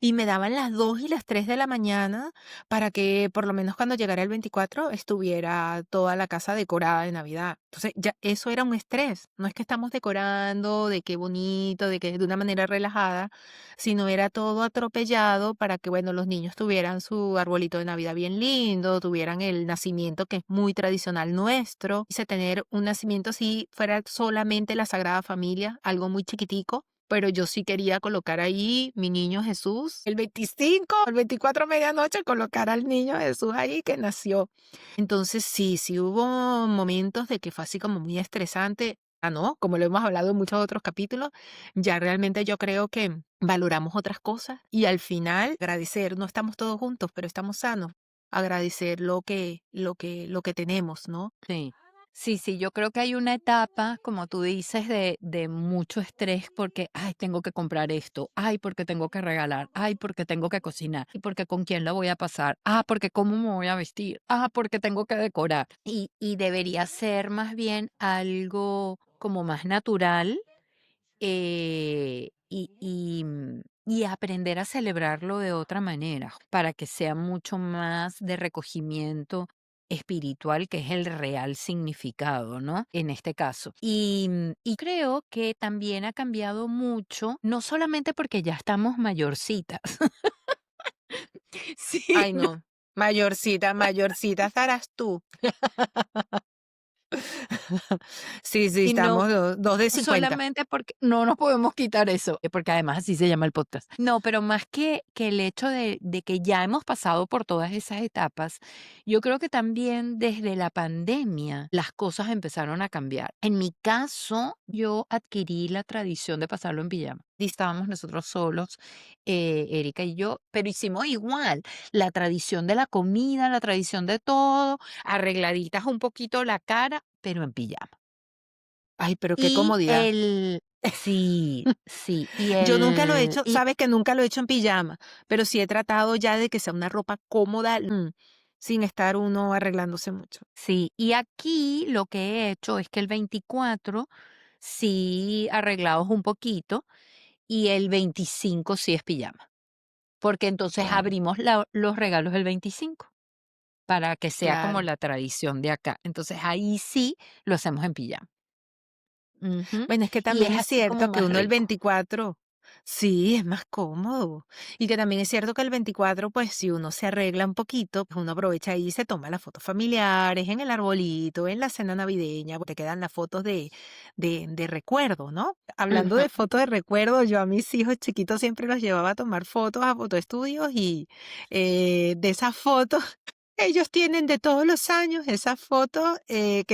Y me daban las 2 y las 3 de la mañana para que por lo menos cuando llegara el 24 estuviera toda la casa decorada de Navidad. Entonces, ya eso era un estrés. No es que estamos decorando, de qué bonito, de que de una manera relajada, sino era todo atropellado para que, bueno, los niños tuvieran su arbolito de Navidad bien lindo, tuvieran el nacimiento que es muy tradicional nuestro. Quise tener un nacimiento así, fuera solamente la Sagrada Familia, algo muy chiquitico, pero yo sí quería colocar ahí mi niño Jesús. El 25, el 24 a medianoche, colocar al niño Jesús ahí que nació. Entonces sí hubo momentos de que fue así como muy estresante. No, como lo hemos hablado en muchos otros capítulos, ya realmente yo creo que valoramos otras cosas y al final agradecer, no estamos todos juntos, pero estamos sanos. Agradecer lo que tenemos, ¿no? Sí. Sí, sí, yo creo que hay una etapa, como tú dices, de mucho estrés porque, ay, tengo que comprar esto, ay, porque tengo que regalar, ay, porque tengo que cocinar, y porque con quién lo voy a pasar, ah, porque cómo me voy a vestir, ah, porque tengo que decorar. Y debería ser más bien algo como más natural y aprender a celebrarlo de otra manera para que sea mucho más de recogimiento espiritual, que es el real significado, ¿no? En este caso. Y creo que también ha cambiado mucho, no solamente porque ya estamos mayorcitas, Ay, sino no. Mayorcita, mayorcita estarás tú. Sí, sí, y no estamos dos de 50. solamente porque no nos podemos quitar eso, porque además así se llama el podcast. No, pero más que el hecho de que ya hemos pasado por todas esas etapas, yo creo que también desde la pandemia las cosas empezaron a cambiar. En mi caso, yo adquirí la tradición de pasarlo en pijama. Y estábamos nosotros solos, Erika y yo, pero hicimos igual la tradición de la comida, la tradición de todo, arregladitas un poquito la cara, pero en pijama. Ay, pero qué Y comodidad. el sí, sí, Yo nunca lo he hecho, sabes que nunca lo he hecho en pijama, pero sí he tratado ya de que sea una ropa cómoda, sin estar uno arreglándose mucho. sí, y aquí lo que he hecho es que el 24 sí arreglados un poquito y el 25 sí es pijama, porque entonces Claro, abrimos la los regalos el 25 para que sea como claro. la tradición de acá. Entonces ahí sí lo hacemos en pijama. Ujú. Bueno, es que Y también es es así como cierto que más uno el rico. 24, sí, es más cómodo. Y que también es cierto que el 24, pues si uno se arregla un poquito, pues uno aprovecha ahí y se toma las fotos familiares, en el arbolito, en la cena navideña, te quedan las fotos de recuerdo, ¿no? Hablando Ujú. de fotos de recuerdo, yo a mis hijos chiquitos siempre los llevaba a tomar fotos a fotoestudios y de esas fotos ellos tienen de todos los años esa foto, que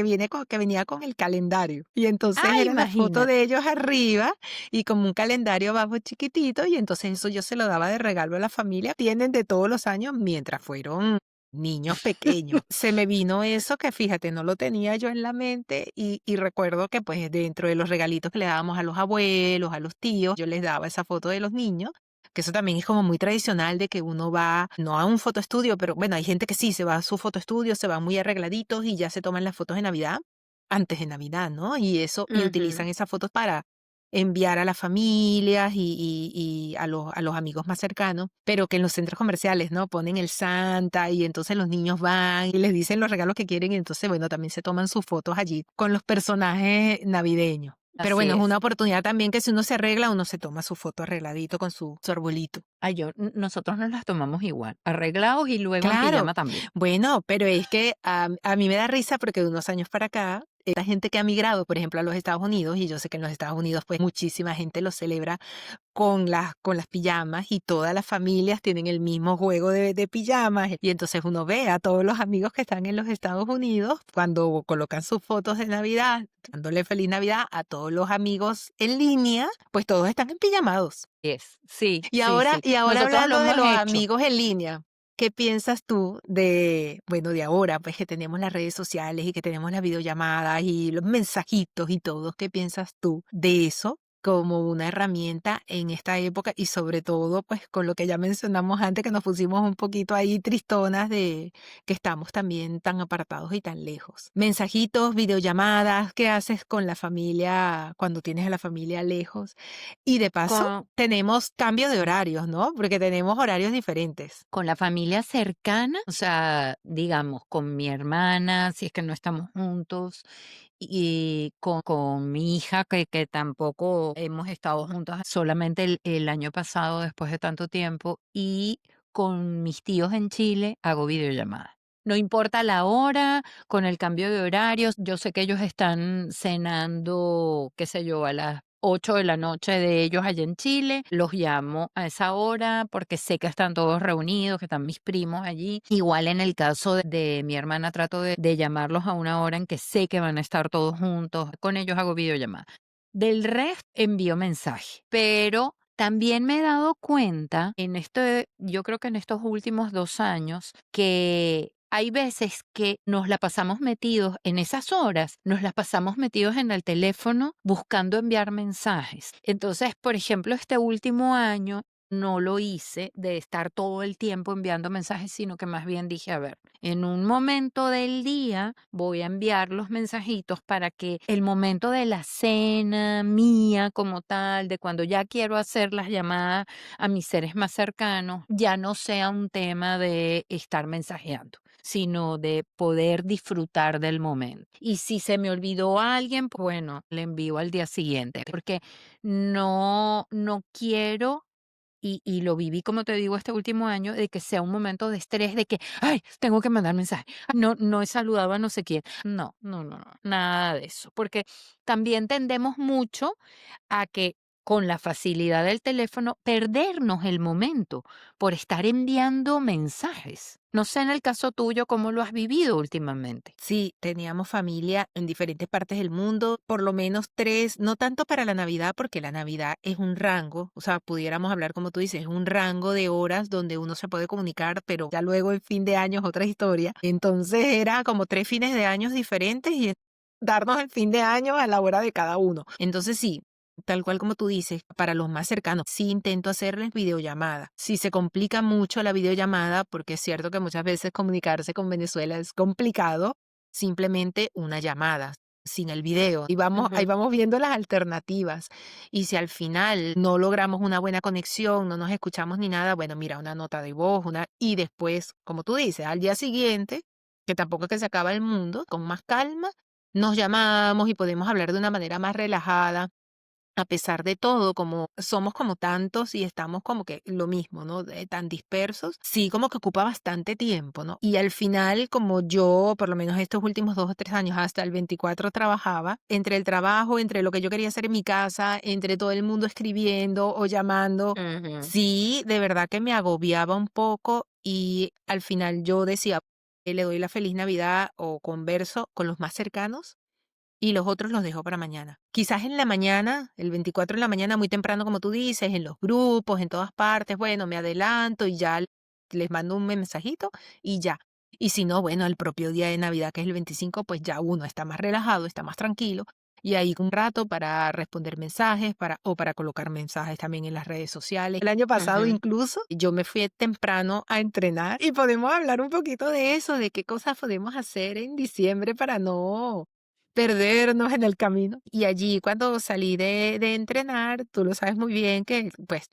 venía con el calendario. Y entonces Ah, era la foto imagínate. de ellos arriba y como un calendario abajo chiquitito, y entonces eso yo se lo daba de regalo a la familia. Tienen de todos los años mientras fueron niños pequeños. Se me vino eso que fíjate, no lo tenía yo en la mente y recuerdo que pues dentro de los regalitos que le dábamos a los abuelos, a los tíos, yo les daba esa foto de los niños, que eso también es como muy tradicional de que uno va, no a un fotoestudio, pero bueno, hay gente que sí se va a su fotoestudio, se van muy arregladitos y ya se toman las fotos de Navidad, antes de Navidad, ¿no? Y eso, y Ujú. utilizan esas fotos para enviar a las familias y a los amigos más cercanos, pero que en los centros comerciales, ¿no? Ponen el Santa y entonces los niños van y les dicen los regalos que quieren y entonces, bueno, también se toman sus fotos allí con los personajes navideños. Pero Así bueno, es es. una oportunidad también que si uno se arregla, uno se toma su foto arregladito con su arbolito. Ay, nosotros nos las tomamos igual, arreglados y luego en Claro. pijama también. Bueno, pero es que a mí me da risa porque de unos años para acá, esta gente que ha migrado, por ejemplo, a los Estados Unidos, y yo sé que en los Estados Unidos, pues muchísima gente lo celebra con las pijamas y todas las familias tienen el mismo juego de pijamas. Y entonces uno ve a todos los amigos que están en los Estados Unidos cuando colocan sus fotos de Navidad, dándole feliz Navidad a todos los amigos en línea, pues todos están en pijamados. Sí, sí, sí. Y ahora Nosotros lo hablando de hemos los hecho. amigos en línea, ¿qué piensas tú de, bueno, de ahora, pues que tenemos las redes sociales y que tenemos las videollamadas y los mensajitos y todo? ¿Qué piensas tú de eso como una herramienta en esta época y sobre todo, pues con lo que ya mencionamos antes, que nos pusimos un poquito ahí tristonas de que estamos también tan apartados y tan lejos? Mensajitos, videollamadas, ¿qué haces con la familia cuando tienes a la familia lejos? Y de paso, Con tenemos cambio de horarios, ¿no? Porque tenemos horarios diferentes. con la familia cercana, o sea, digamos, con mi hermana, si es que no estamos juntos, y con mi hija, que tampoco hemos estado juntos solamente el año pasado, después de tanto tiempo, y con mis tíos en Chile hago videollamadas. No importa la hora, con el cambio de horarios, yo sé que ellos están cenando, qué sé yo, a las 8 de la noche de ellos allá en Chile. Los llamo a esa hora porque sé que están todos reunidos, que están mis primos allí. Igual en el caso de mi hermana, trato de llamarlos a una hora en que sé que van a estar todos juntos. Con ellos hago videollamada. Del resto, envío mensaje, pero también me he dado cuenta yo creo que en estos últimos 2 años, que hay veces que nos la pasamos metidos en esas horas, nos las pasamos metidos en el teléfono buscando enviar mensajes. Entonces, por ejemplo, este último año no lo hice de estar todo el tiempo enviando mensajes, sino que más bien dije, a ver, en un momento del día voy a enviar los mensajitos para que el momento de la cena mía como tal, de cuando ya quiero hacer las llamadas a mis seres más cercanos, ya no sea un tema de estar mensajeando, sino de poder disfrutar del momento. Y si se me olvidó a alguien, pues bueno, le envío al día siguiente, porque no quiero y lo viví, como te digo, este último año, de que sea un momento de estrés, de que, ay, tengo que mandar mensaje, no he saludado a no sé quién. No, nada de eso, porque también tendemos mucho a que con la facilidad del teléfono perdernos el momento por estar enviando mensajes. No sé en el caso tuyo cómo lo has vivido últimamente. Sí, teníamos familia en diferentes partes del mundo, por lo menos 3, no tanto para la Navidad, porque la Navidad es un rango, o sea, pudiéramos hablar como tú dices, es un rango de horas donde uno se puede comunicar, pero ya luego en fin de año es otra historia. Entonces era como 3 fines de años diferentes y darnos el fin de año a la hora de cada uno. Entonces sí. Tal cual como tú dices, para los más cercanos, sí intento hacerles videollamada. Si se complica mucho la videollamada, porque es cierto que muchas veces comunicarse con Venezuela es complicado, simplemente una llamada sin el video. Y vamos, ahí Ujú, vamos viendo las alternativas. Y si al final no logramos una buena conexión, no nos escuchamos ni nada, bueno, mira, una nota de voz, y después, como tú dices, al día siguiente, que tampoco es que se acaba el mundo, con más calma, nos llamamos y podemos hablar de una manera más relajada a pesar de todo, como somos como tantos y estamos como que lo mismo, ¿no? Tan dispersos, sí, como que ocupa bastante tiempo, ¿no? Y al final, como yo, por lo menos estos últimos 2 o 3 años, hasta el 24 trabajaba, entre el trabajo, entre lo que yo quería hacer en mi casa, entre todo el mundo escribiendo o llamando, ujú. sí, de verdad que me agobiaba un poco y al final yo decía, le doy la feliz Navidad o converso con los más cercanos y los otros los dejo para mañana. Quizás en la mañana, el 24 en la mañana, muy temprano, como tú dices, en los grupos, en todas partes, bueno, me adelanto y ya les mando un mensajito y ya. Y si no, bueno, el propio día de Navidad, que es el 25, pues ya uno está más relajado, está más tranquilo. Y ahí un rato para responder mensajes o para colocar mensajes también en las redes sociales. El año pasado Ujú. incluso yo me fui temprano a entrenar y podemos hablar un poquito de eso, de qué cosas podemos hacer en diciembre para no perdernos en el camino. Y allí cuando salí de entrenar, tú lo sabes muy bien que pues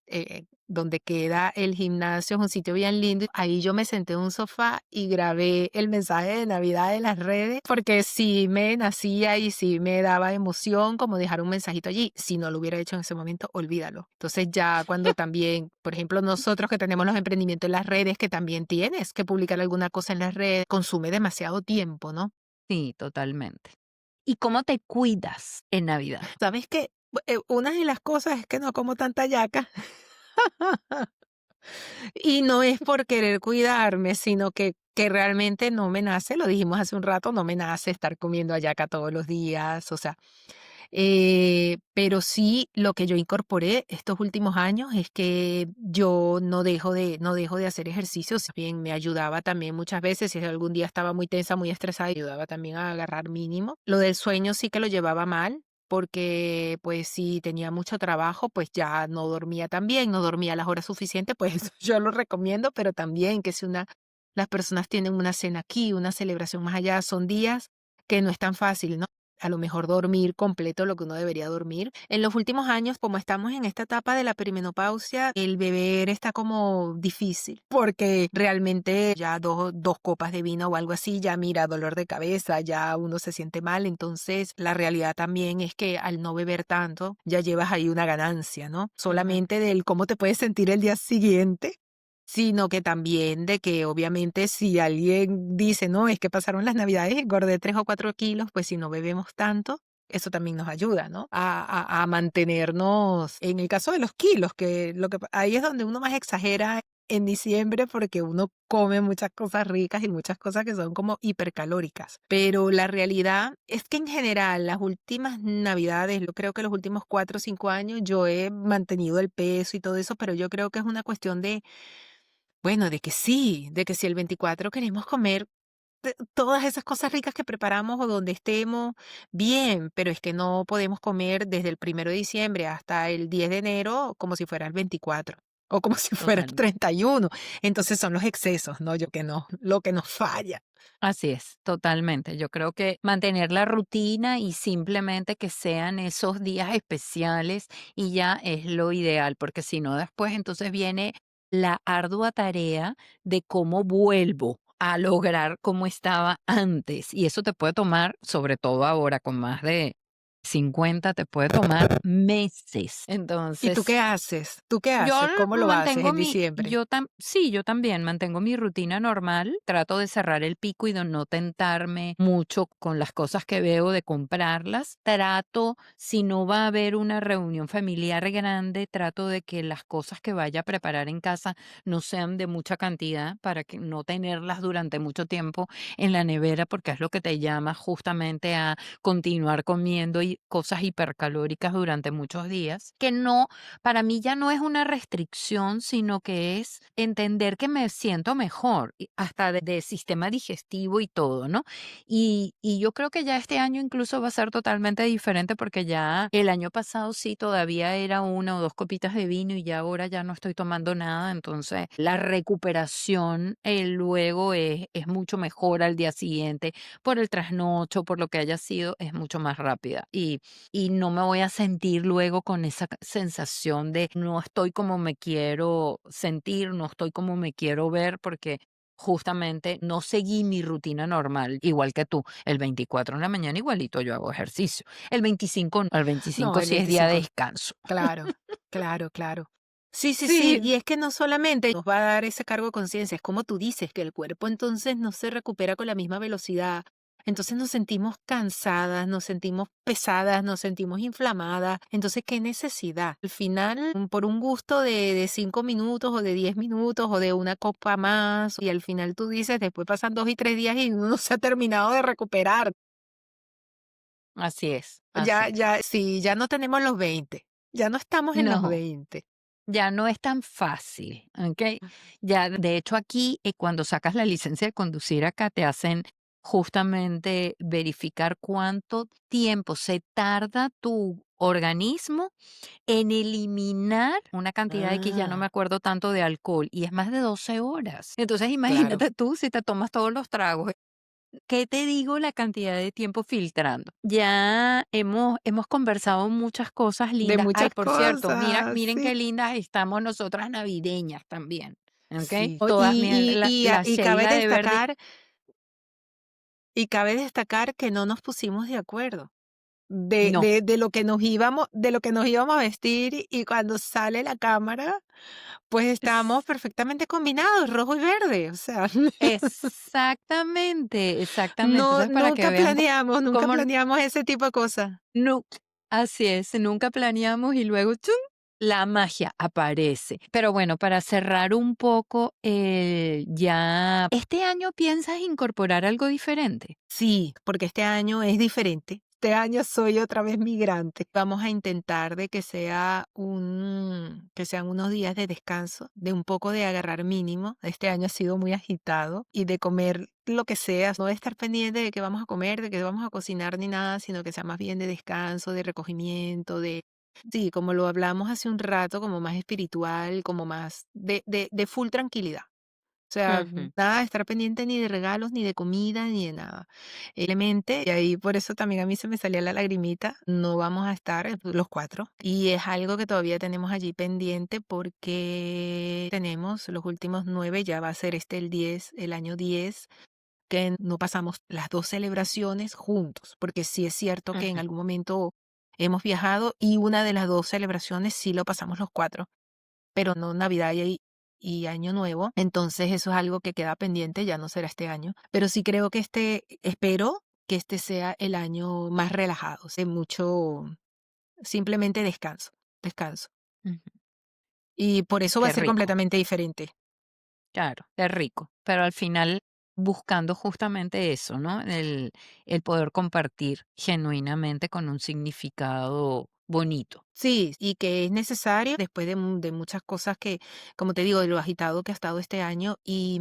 donde queda el gimnasio es un sitio bien lindo. Ahí yo me senté en un sofá y grabé el mensaje de Navidad en las redes porque sí me nacía y sí me daba emoción como dejar un mensajito allí. Si no lo hubiera hecho en ese momento, olvídalo. Entonces ya cuando también, por ejemplo, nosotros que tenemos los emprendimientos en las redes, que también tienes que publicar alguna cosa en las redes, consume demasiado tiempo, ¿no? Sí, totalmente. ¿Y cómo te cuidas en Navidad? ¿Sabes qué? Una de las cosas es que no como tanta yaca. Y no es por querer cuidarme, sino que realmente no me nace, lo dijimos hace un rato, no me nace estar comiendo hallaca todos los días, o sea, pero sí lo que yo incorporé estos últimos años es que yo no dejo de hacer ejercicios, bien me ayudaba también muchas veces, si algún día estaba muy tensa, muy estresada, ayudaba también a agarrar mínimo. Lo del sueño sí que lo llevaba mal, porque pues si tenía mucho trabajo, pues ya no dormía tan bien, no dormía las horas suficientes, pues yo lo recomiendo, pero también que si las personas tienen una cena aquí, una celebración más allá, son días que no es tan fácil, ¿no? A lo mejor dormir completo lo que uno debería dormir. En los últimos años, como estamos en esta etapa de la perimenopausia, el beber está como difícil, porque realmente ya dos copas de vino o algo así, ya mira, dolor de cabeza, ya uno se siente mal. Entonces, la realidad también es que al no beber tanto, ya llevas ahí una ganancia, ¿no? Ujú. Solamente del cómo te puedes sentir el día siguiente, sino que también de que obviamente si alguien dice, no, es que pasaron las navidades y engordé 3 o 4 kilos, pues si no bebemos tanto, eso también nos ayuda, ¿no? A mantenernos, en el caso de los kilos, ahí es donde uno más exagera en diciembre porque uno come muchas cosas ricas y muchas cosas que son como hipercalóricas. Pero la realidad es que en general las últimas navidades, yo creo que los últimos 4 o 5 años yo he mantenido el peso y todo eso, pero yo creo que es una cuestión bueno, de que si el 24 queremos comer todas esas cosas ricas que preparamos o donde estemos, bien, pero es que no podemos comer desde el 1 de diciembre hasta el 10 de enero como si fuera el 24. o como si fuera el totalmente. 31. Entonces son los excesos, ¿no? Yo que no, lo que nos falla. Así es, totalmente. Yo creo que mantener la rutina y simplemente que sean esos días especiales y ya es lo ideal, porque si no después entonces viene la ardua tarea de cómo vuelvo a lograr como estaba antes. Y eso te puede tomar, sobre todo ahora con más de 50, te puede tomar meses. ¿Y tú qué Entonces, haces? ¿Tú qué yo haces? ¿Cómo lo haces mantengo en diciembre? sí, yo también mantengo mi rutina normal, trato de cerrar el pico y de no tentarme mucho con las cosas que veo de comprarlas. Trato, si no va a haber una reunión familiar grande, trato de que las cosas que vaya a preparar en casa no sean de mucha cantidad para que no tenerlas durante mucho tiempo en la nevera, porque es lo que te llama justamente a continuar comiendo y cosas hipercalóricas durante muchos días, que no para mí ya no es una restricción, sino que es entender que me siento mejor, y hasta de sistema digestivo y todo, ¿no? Y yo creo que ya este año incluso va a ser totalmente diferente porque ya el año pasado sí todavía era una o dos copitas de vino y ya ahora ya no estoy tomando nada, entonces la recuperación luego es mucho mejor al día siguiente por el trasnocho, por lo que haya sido, es mucho más rápida. Y no me voy a sentir luego con esa sensación de no estoy como me quiero sentir, no estoy como me quiero ver, porque justamente no seguí mi rutina normal, igual que tú. El 24 en la mañana igualito yo hago ejercicio. El 25 no, el No, 25 el sí es día de 25. descanso. Claro, claro, claro. Sí, sí, sí. Sí, Y es que no solamente nos va a dar ese cargo de conciencia, es como tú dices, que el cuerpo entonces no se recupera con la misma velocidad. Entonces nos sentimos cansadas, nos sentimos pesadas, nos sentimos inflamadas. Entonces, ¿qué necesidad? Al final, por un gusto de 5 minutos o de 10 minutos o de una copa más, y al final tú dices, después pasan 2 y 3 días y uno no se ha terminado de recuperar. así es, así Ya, es. ya, sí, ya no tenemos los 20, ya no estamos en los No. 20. Ya no es tan fácil, ¿ok? Ya, de hecho, aquí, cuando sacas la licencia de conducir acá, te hacen justamente verificar cuánto tiempo se tarda tu organismo en eliminar una cantidad X, ya no me Ah, acuerdo tanto de alcohol, y es más de 12 horas. Entonces, claro. imagínate tú si te tomas todos los tragos. ¿Qué te digo la cantidad de tiempo filtrando? Ya hemos conversado muchas cosas De lindas. Ay, muchas por cierto, cosas, miren sí. qué lindas estamos nosotras navideñas también, ¿okey? Sí. Todas, miren, la Y cabe Sheila de verde. destacar que no nos pusimos de acuerdo No, de lo que nos íbamos a vestir, y cuando sale la cámara, pues estamos es perfectamente combinados, rojo y verde, o sea, exactamente, exactamente. no, Entonces, para que vean nunca cómo planeamos ese tipo de cosas. no, así es, nunca planeamos y luego, ¡chum!, la magia aparece. Pero bueno, para cerrar un poco, ya, ¿este año piensas incorporar algo diferente? Sí, porque este año es diferente. Este año soy otra vez migrante. Vamos a intentar de que que sean unos días de descanso, de un poco de agarrar mínimo. Este año ha sido muy agitado y de comer lo que sea, no de estar pendiente de qué vamos a comer, de qué vamos a cocinar ni nada, sino que sea más bien de descanso, de recogimiento, sí, como lo hablamos hace un rato, como más espiritual, como más de full tranquilidad. O sea, Ujú, nada de estar pendiente ni de regalos, ni de comida, ni de nada. Simplemente, y ahí por eso también a mí se me salía la lagrimita, no vamos a estar los cuatro. Y es algo que todavía tenemos allí pendiente porque tenemos los últimos 9, ya va a ser este el año 10, que no pasamos las dos celebraciones juntos, porque sí es cierto que en ujú. algún momento hemos viajado y una de las dos celebraciones sí lo pasamos los cuatro, pero no Navidad y Año Nuevo. Entonces eso es algo que queda pendiente, ya no será este año. Pero sí creo que espero que este sea el año más relajado, de mucho, simplemente descanso, descanso. Ujú. Y por eso va a Qué ser rico, completamente diferente. claro, qué rico. Pero al final buscando justamente eso, ¿no? El poder compartir genuinamente con un significado bonito. Sí, y que es necesario después de muchas cosas que, como te digo, de lo agitado que ha estado este año y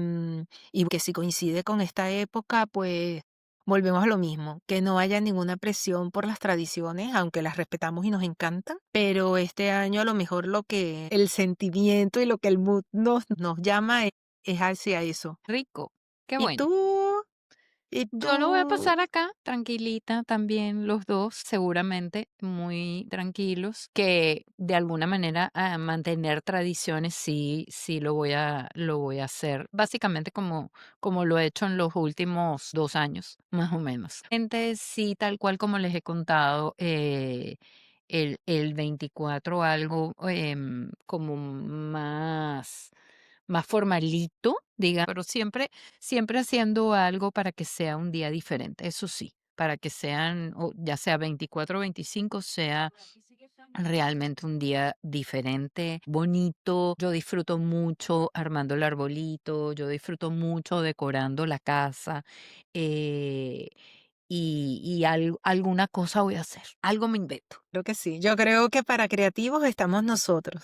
que si coincide con esta época, pues Volvemos a lo mismo, que no haya ninguna presión por las tradiciones, aunque las respetamos y nos encantan, pero este año a lo mejor lo que el sentimiento y lo que el mood nos llama es hacia eso. Rico, qué ¿Y bueno. tú? ¿Y Yo lo voy a tú? pasar acá, tranquilita también los 2 seguramente muy tranquilos, que de alguna manera, mantener tradiciones sí lo voy a hacer, básicamente como lo he hecho en los últimos 2 años, más o menos. Gente, sí, tal cual como les he contado, el 24 algo, como más formalito, diga, pero siempre haciendo algo para que sea un día diferente, eso sí, para que sean, o ya sea 24 o 25, sea realmente un día diferente, bonito. Yo disfruto mucho armando el arbolito, yo disfruto mucho decorando la casa, eh, y alguna cosa voy a hacer, algo me invento. Creo que sí. Yo creo que para creativos estamos nosotros.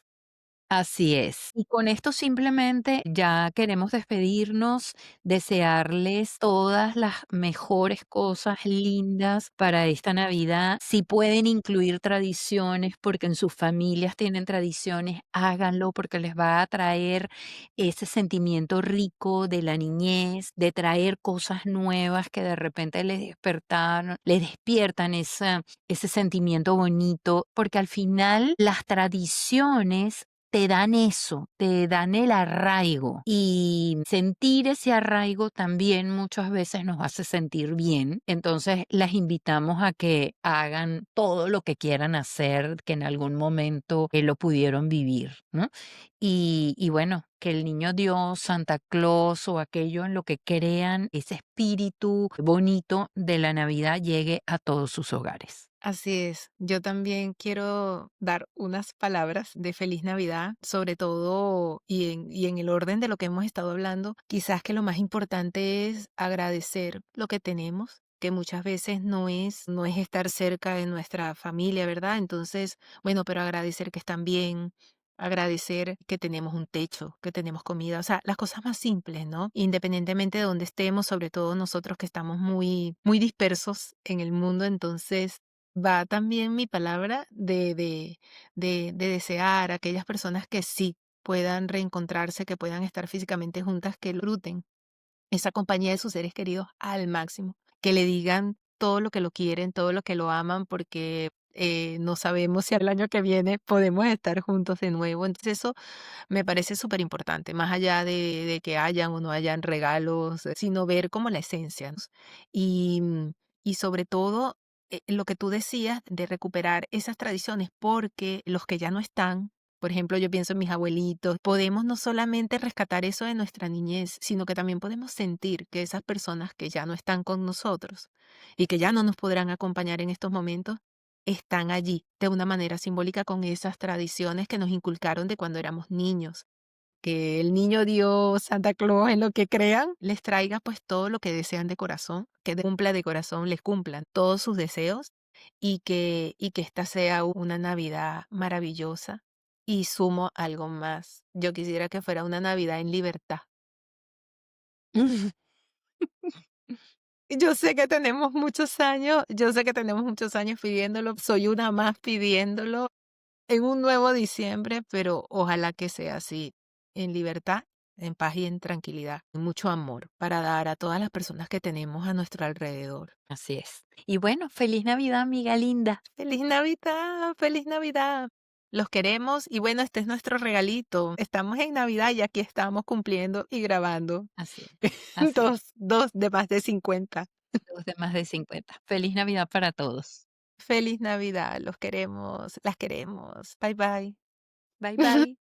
Así es. Y con esto simplemente ya queremos despedirnos, desearles todas las mejores cosas lindas para esta Navidad. Si pueden incluir tradiciones, porque en sus familias tienen tradiciones, háganlo porque les va a traer ese sentimiento rico de la niñez, de traer cosas nuevas que de repente les despiertan ese sentimiento bonito, porque al final las tradiciones te dan eso, te dan el arraigo y sentir ese arraigo también muchas veces nos hace sentir bien. Entonces las invitamos a que hagan todo lo que quieran hacer, que en algún momento lo pudieron vivir, ¿no? Y bueno, que el niño Dios, Santa Claus o aquello en lo que crean, ese espíritu bonito de la Navidad llegue a todos sus hogares. Así es. Yo también quiero dar unas palabras de feliz Navidad, sobre todo y en el orden de lo que hemos estado hablando. Quizás que lo más importante es agradecer lo que tenemos, que muchas veces no es estar cerca de nuestra familia, ¿verdad? Entonces, bueno, pero agradecer que están bien, agradecer que tenemos un techo, que tenemos comida, o sea, las cosas más simples, ¿no? Independientemente de dónde estemos, sobre todo nosotros que estamos muy, muy dispersos en el mundo, entonces va también mi palabra de desear a aquellas personas que sí puedan reencontrarse, que puedan estar físicamente juntas, que disfruten esa compañía de sus seres queridos al máximo, que le digan todo lo que lo quieren, todo lo que lo aman, porque no sabemos si al año que viene podemos estar juntos de nuevo. Entonces eso me parece súper importante, más allá de que hayan o no hayan regalos, sino ver como la esencia, ¿no? Y, y sobre todo, lo que tú decías de recuperar esas tradiciones, porque los que ya no están, por ejemplo, yo pienso en mis abuelitos, podemos no solamente rescatar eso de nuestra niñez, sino que también podemos sentir que esas personas que ya no están con nosotros y que ya no nos podrán acompañar en estos momentos, están allí de una manera simbólica con esas tradiciones que nos inculcaron de cuando éramos niños. Que el niño Dios, Santa Claus, en lo que crean, les traiga pues todo lo que desean de corazón, que cumpla de corazón, les cumplan todos sus deseos y que esta sea una Navidad maravillosa. Y sumo algo más. Yo quisiera que fuera una Navidad en libertad. Yo sé que tenemos muchos años, yo sé que tenemos muchos años pidiéndolo, soy una más pidiéndolo en un nuevo diciembre, pero ojalá que sea así, en libertad, en paz y en tranquilidad, y mucho amor para dar a todas las personas que tenemos a nuestro alrededor. Así es. Y bueno, feliz Navidad, amiga linda. ¡Feliz Navidad! ¡Feliz Navidad! Los queremos y bueno, este es nuestro regalito. Estamos en Navidad y aquí estamos cumpliendo y grabando. Así es, así es. Dos de más de 50. Los de más de 50. Feliz Navidad para todos. Feliz Navidad, los queremos, las queremos. Bye bye. Bye, bye.